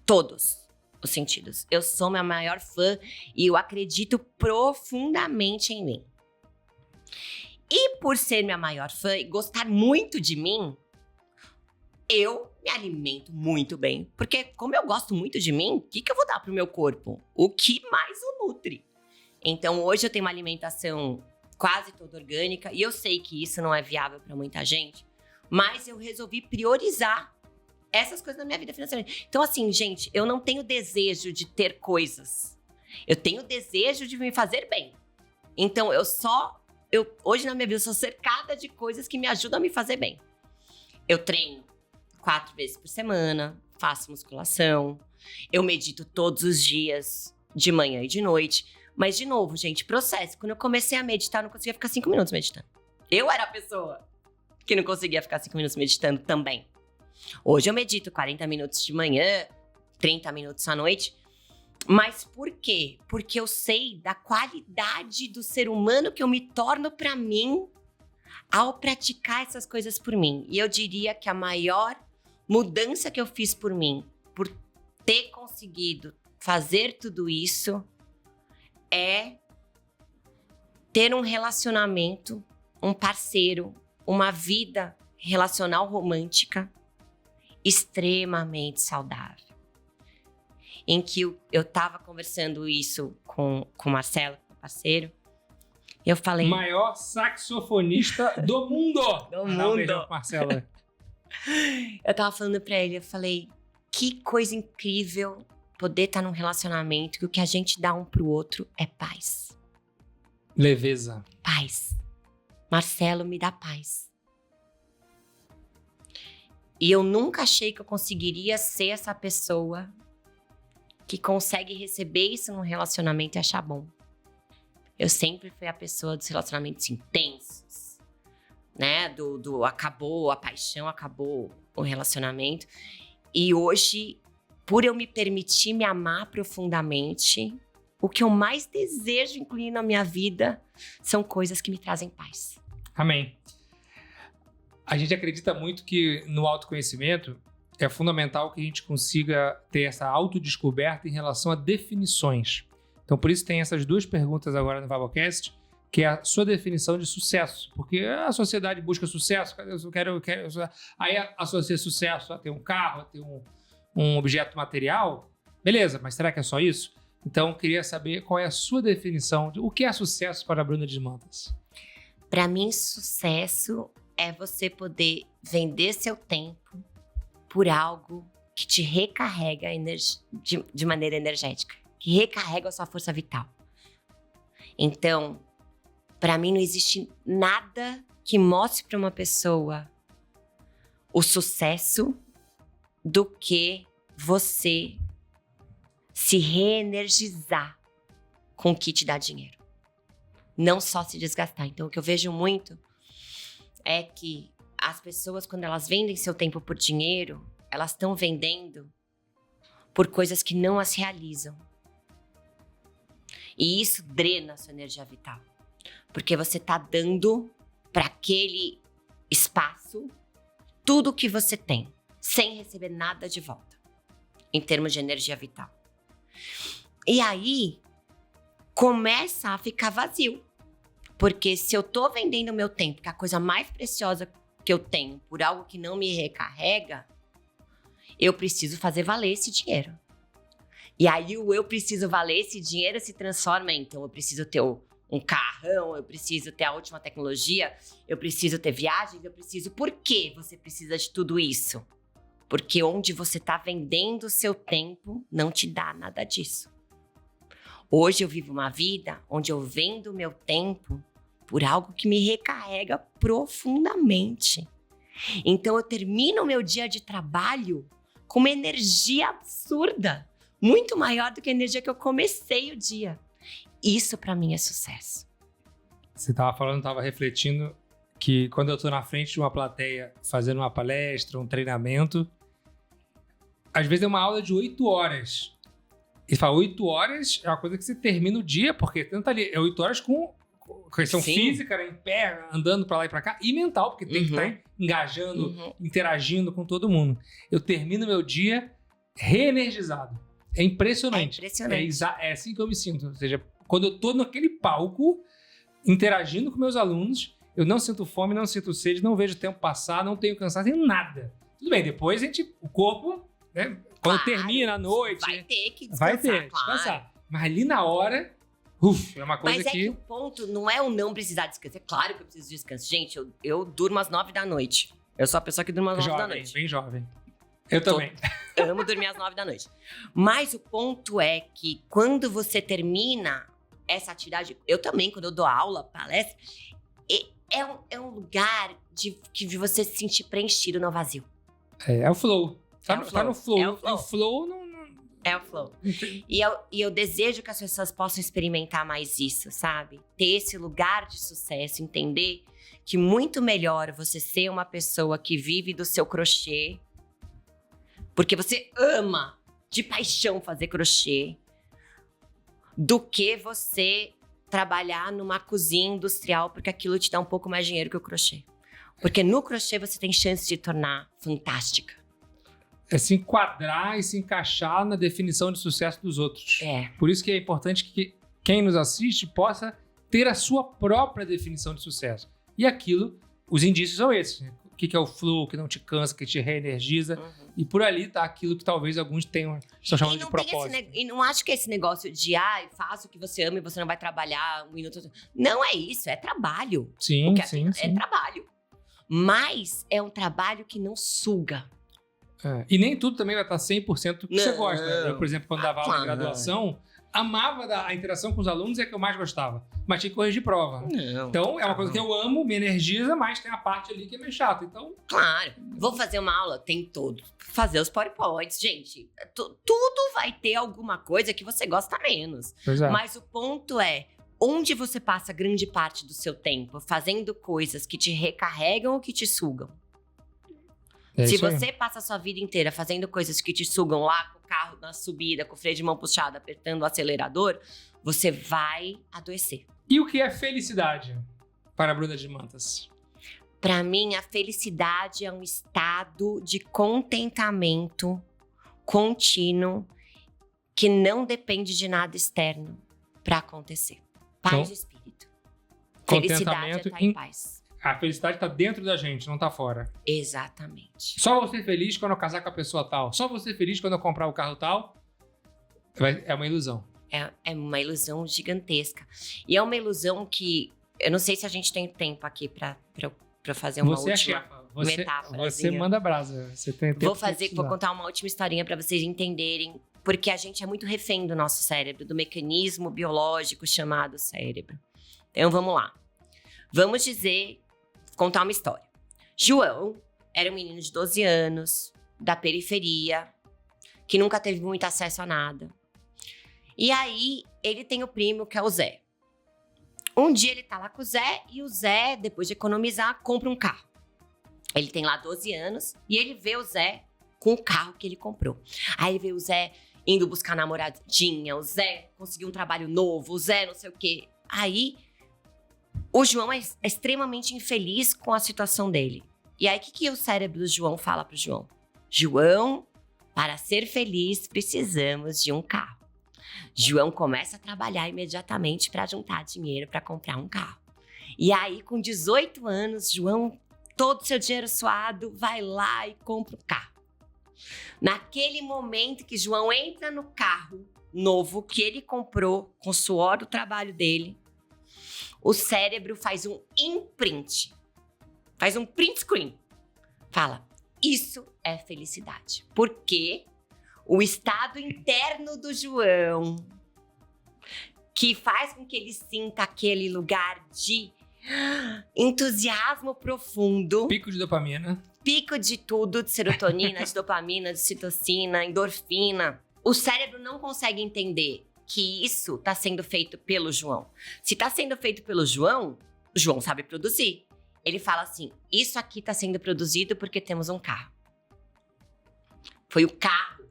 Todos os sentidos. Eu sou minha maior fã e eu acredito profundamente em mim. E por ser minha maior fã e gostar muito de mim, eu me alimento muito bem. Porque como eu gosto muito de mim, o que eu vou dar pro meu corpo? O que mais o nutre? Então hoje eu tenho uma alimentação quase toda orgânica. E eu sei que isso não é viável para muita gente, mas eu resolvi priorizar essas coisas na minha vida financeira. Então, assim, gente, eu não tenho desejo de ter coisas. Eu tenho desejo de me fazer bem. Então, hoje na minha vida, eu sou cercada de coisas que me ajudam a me fazer bem. Eu treino 4 vezes por semana, faço musculação, eu medito todos os dias, de manhã e de noite. Mas, de novo, gente, processo. Quando eu comecei a meditar, eu não conseguia ficar 5 minutos meditando. Eu era a pessoa que não conseguia ficar 5 minutos meditando também. Hoje eu medito 40 minutos de manhã, 30 minutos à noite. Mas por quê? Porque eu sei da qualidade do ser humano que eu me torno pra mim ao praticar essas coisas por mim. E eu diria que a maior mudança que eu fiz por mim, por ter conseguido fazer tudo isso, é ter um relacionamento, um parceiro, uma vida relacional romântica extremamente saudável. Em que eu tava conversando isso com o Marcelo, meu parceiro, e eu falei...
Maior saxofonista do mundo!
Do
mundo! Um beijão, Marcelo.
Eu tava falando pra ele, eu falei, que coisa incrível poder estar num relacionamento que o que a gente dá um pro outro é paz.
Leveza.
Paz. Marcelo me dá paz. E eu nunca achei que eu conseguiria ser essa pessoa que consegue receber isso num relacionamento e achar bom. Eu sempre fui a pessoa dos relacionamentos intensos, né? Do acabou a paixão, acabou o relacionamento. E hoje, por eu me permitir me amar profundamente, o que eu mais desejo incluir na minha vida são coisas que me trazem paz.
Amém. A gente acredita muito que no autoconhecimento é fundamental que a gente consiga ter essa autodescoberta em relação a definições. Então, por isso tem essas 2 perguntas agora no Vavocast, que é a sua definição de sucesso. Porque a sociedade busca sucesso, aí associa sucesso a ter um carro, a ter um objeto material. Beleza, mas será que é só isso? Então, eu queria saber qual é a sua definição de o que é sucesso para a Bruna Desmantas.
Para mim, sucesso é você poder vender seu tempo por algo que te recarrega de maneira energética, que recarrega a sua força vital. Então, para mim não existe nada que mostre para uma pessoa o sucesso do que você se reenergizar com o que te dá dinheiro. Não só se desgastar. Então, o que eu vejo muito é que as pessoas, quando elas vendem seu tempo por dinheiro, elas estão vendendo por coisas que não as realizam. E isso drena a sua energia vital. Porque você está dando para aquele espaço tudo o que você tem, sem receber nada de volta, em termos de energia vital. E aí, começa a ficar vazio. Porque se eu tô vendendo o meu tempo, que é a coisa mais preciosa que eu tenho, por algo que não me recarrega, eu preciso fazer valer esse dinheiro. E aí o eu preciso valer esse dinheiro se transforma em, então eu preciso ter um carrão, eu preciso ter a última tecnologia, eu preciso ter viagens, eu preciso... Por que você precisa de tudo isso? Porque onde você tá vendendo o seu tempo não te dá nada disso. Hoje eu vivo uma vida onde eu vendo o meu tempo por algo que me recarrega profundamente. Então eu termino o meu dia de trabalho com uma energia absurda, muito maior do que a energia que eu comecei o dia. Isso pra mim é sucesso.
Você estava refletindo que quando eu tô na frente de uma plateia fazendo uma palestra, um treinamento, às vezes é uma aula de 8 horas. E fala, 8 horas é uma coisa que você termina o dia, porque tanto ali, é 8 horas com questão física, né, em pé, andando pra lá e pra cá, e mental, porque tem que estar engajando, interagindo com todo mundo. Eu termino meu dia reenergizado. É impressionante.
É impressionante.
É assim que eu me sinto. Ou seja, quando eu tô naquele palco, interagindo com meus alunos, eu não sinto fome, não sinto sede, não vejo o tempo passar, não tenho cansaço, nem nada. Tudo bem, depois o corpo, né, quando termina a noite...
Vai ter que descansar,
descansar. Mas ali na hora, É uma coisa
Mas é que o ponto não é o não precisar descansar. É claro que eu preciso de descanso. Gente, eu durmo às 9 da noite. Eu sou a pessoa que durma às 9 da noite.
Bem jovem. Eu também.
Amo dormir às 9 da noite. Mas o ponto é que quando você termina essa atividade... Eu também, quando eu dou aula, palestra... É um lugar de você se sentir preenchido no vazio.
É o flow. Tá no flow.
É o flow.
O flow não...
É o flow. E eu desejo que as pessoas possam experimentar mais isso, sabe? Ter esse lugar de sucesso, entender que muito melhor você ser uma pessoa que vive do seu crochê, porque você ama de paixão fazer crochê, do que você trabalhar numa cozinha industrial, porque aquilo te dá um pouco mais dinheiro que o crochê. Porque no crochê você tem chance de se tornar fantástica.
É se enquadrar e se encaixar na definição de sucesso dos outros. Por isso que é importante que quem nos assiste possa ter a sua própria definição de sucesso. E aquilo, os indícios são esses. Né? O que é o flow, que não te cansa, que te reenergiza. E por ali tá aquilo que talvez alguns estão chamando de propósito.
E não acho que esse negócio de, faça o que você ama e você não vai trabalhar 1 minuto. Não é isso, é trabalho.
Sim.
É trabalho. Mas é um trabalho que não suga.
E nem tudo também vai estar 100% do que você gosta. Eu, por exemplo, quando dava aula na graduação, amava a interação com os alunos, é que eu mais gostava. Mas tinha que corrigir prova. Então, é uma coisa que eu amo, me energiza, mas tem a parte ali que é meio chata. Então...
Claro. Vou fazer uma aula, tem todo. Fazer os PowerPoints. Gente, tudo vai ter alguma coisa que você gosta menos. Mas o ponto é, onde você passa grande parte do seu tempo fazendo coisas que te recarregam ou que te sugam? Se você passa a sua vida inteira fazendo coisas que te sugam lá, com o carro na subida, com o freio de mão puxado, apertando o acelerador, você vai adoecer.
E o que é felicidade para a Bruna de Mantas?
Para mim, a felicidade é um estado de contentamento contínuo que não depende de nada externo para acontecer. Paz de espírito. Felicidade é estar em paz.
A felicidade tá dentro da gente, não tá fora.
Exatamente.
Só vou ser feliz quando eu casar com a pessoa tal. Só vou ser feliz quando eu comprar o carro tal. É uma ilusão.
É uma ilusão gigantesca. E é uma ilusão que... Eu não sei se a gente tem tempo aqui pra fazer uma última metáfora.
Você manda brasa. Você tem tempo.
Vou contar uma última historinha pra vocês entenderem. Porque a gente é muito refém do nosso cérebro, do mecanismo biológico chamado cérebro. Então, vamos lá. Vamos contar uma história. João era um menino de 12 anos, da periferia, que nunca teve muito acesso a nada. E aí, ele tem o primo, que é o Zé. Um dia ele tá lá com o Zé, e o Zé, depois de economizar, compra um carro. Ele tem lá 12 anos, e ele vê o Zé com o carro que ele comprou. Aí ele vê o Zé indo buscar namoradinha, o Zé conseguiu um trabalho novo, o Zé não sei o quê. Aí... o João é extremamente infeliz com a situação dele. E aí, o que o cérebro do João fala pro João? João, para ser feliz, precisamos de um carro. João começa a trabalhar imediatamente para juntar dinheiro para comprar um carro. E aí, com 18 anos, João, todo o seu dinheiro suado, vai lá e compra um carro. Naquele momento que João entra no carro novo que ele comprou com o suor do trabalho dele, o cérebro faz um imprint. Faz um print screen. Fala, isso é felicidade. Porque o estado interno do João, que faz com que ele sinta aquele lugar de entusiasmo profundo.
Pico de dopamina.
Pico de tudo, de serotonina, de dopamina, de citocina, endorfina. O cérebro não consegue entender que isso está sendo feito pelo João. Se está sendo feito pelo João, o João sabe produzir. Ele fala assim, isso aqui está sendo produzido porque temos um carro. Foi o carro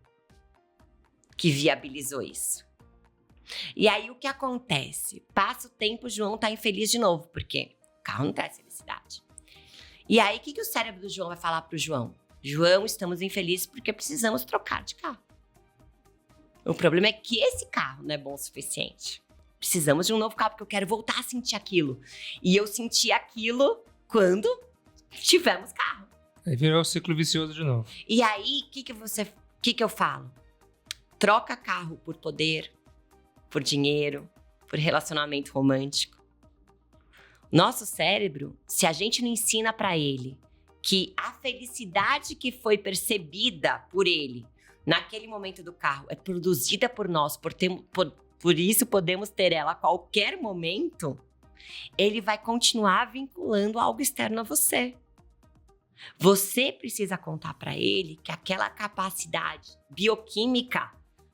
que viabilizou isso. E aí o que acontece? Passa o tempo, o João está infeliz de novo, porque o carro não traz felicidade. E aí o que o cérebro do João vai falar para o João? João, estamos infelizes porque precisamos trocar de carro. O problema é que esse carro não é bom o suficiente. Precisamos de um novo carro, porque eu quero voltar a sentir aquilo. E eu senti aquilo quando tivemos carro.
Aí virou o ciclo vicioso de novo.
E aí, o que eu falo? Troca carro por poder, por dinheiro, por relacionamento romântico. Nosso cérebro, se a gente não ensina para ele que a felicidade que foi percebida por ele naquele momento do carro é produzida por nós, por isso podemos ter ela a qualquer momento, ele vai continuar vinculando algo externo a você. Você precisa contar para ele que aquela capacidade bioquímica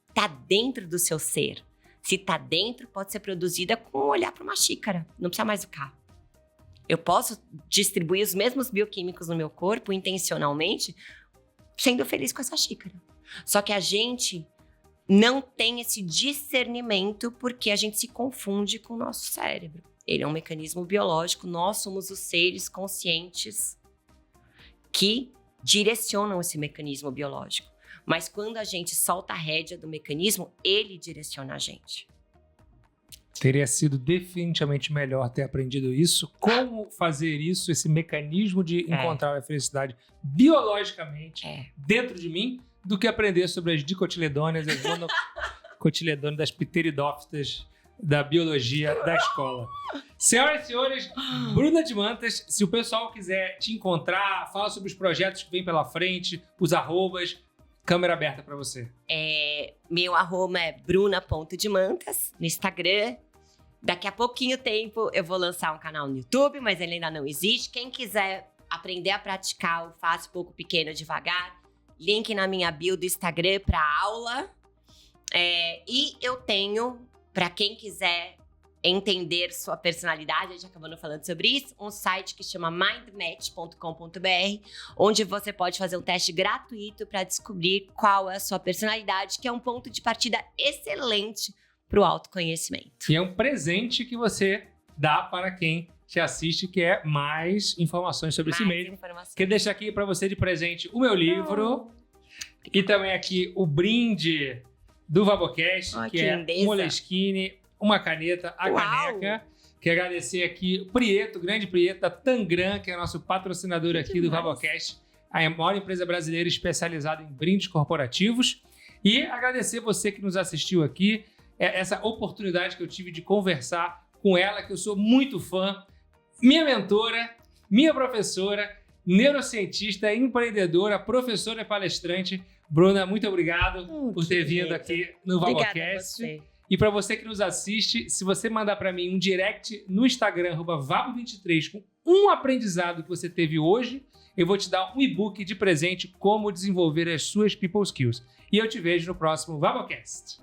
está dentro do seu ser. Se está dentro, pode ser produzida com olhar para uma xícara, não precisa mais do carro. Eu posso distribuir os mesmos bioquímicos no meu corpo intencionalmente, sendo feliz com essa xícara. Só que a gente não tem esse discernimento porque a gente se confunde com o nosso cérebro. Ele é um mecanismo biológico, nós somos os seres conscientes que direcionam esse mecanismo biológico. Mas quando a gente solta a rédea do mecanismo, ele direciona a gente.
Teria sido definitivamente melhor ter aprendido isso. Como fazer isso, esse mecanismo de encontrar a felicidade biologicamente dentro de mim, do que aprender sobre as dicotiledôneas, as monocotiledôneas, das pteridófitas da biologia da escola. Senhoras e senhores, Bruna de Mantas, se o pessoal quiser te encontrar, fala sobre os projetos que vem pela frente, os arrobas, câmera aberta para você.
Meu arroba é bruna.demantas no Instagram. Daqui a pouquinho tempo eu vou lançar um canal no YouTube, mas ele ainda não existe. Quem quiser aprender a praticar o Fácil, Pouco, Pequeno, Devagar, link na minha bio do Instagram para aula. E eu tenho, para quem quiser entender sua personalidade, a gente acabou falando sobre isso, um site que chama mindmatch.com.br, onde você pode fazer um teste gratuito para descobrir qual é a sua personalidade, que é um ponto de partida excelente para o autoconhecimento.
E é um presente que você dá para quem te assiste, que é mais informações sobre si mesmo. Quero deixar aqui para você de presente o meu livro e também aqui o brinde do Vabocast, que é um Moleskine, uma caneta, a caneca. Quero agradecer aqui o Prieto, o grande Prieto da Tangram, que é nosso patrocinador aqui do Vabocast, a maior empresa brasileira especializada em brindes corporativos. E agradecer você que nos assistiu aqui, essa oportunidade que eu tive de conversar com ela, que eu sou muito fã, minha mentora, minha professora, neurocientista, empreendedora, professora e palestrante. Bruna, muito obrigado por ter vindo aqui no Vabocast. E para você que nos assiste, se você mandar para mim um direct no Instagram, @vabo23, com um aprendizado que você teve hoje, eu vou te dar um e-book de presente, como desenvolver as suas people skills. E eu te vejo no próximo Vabocast.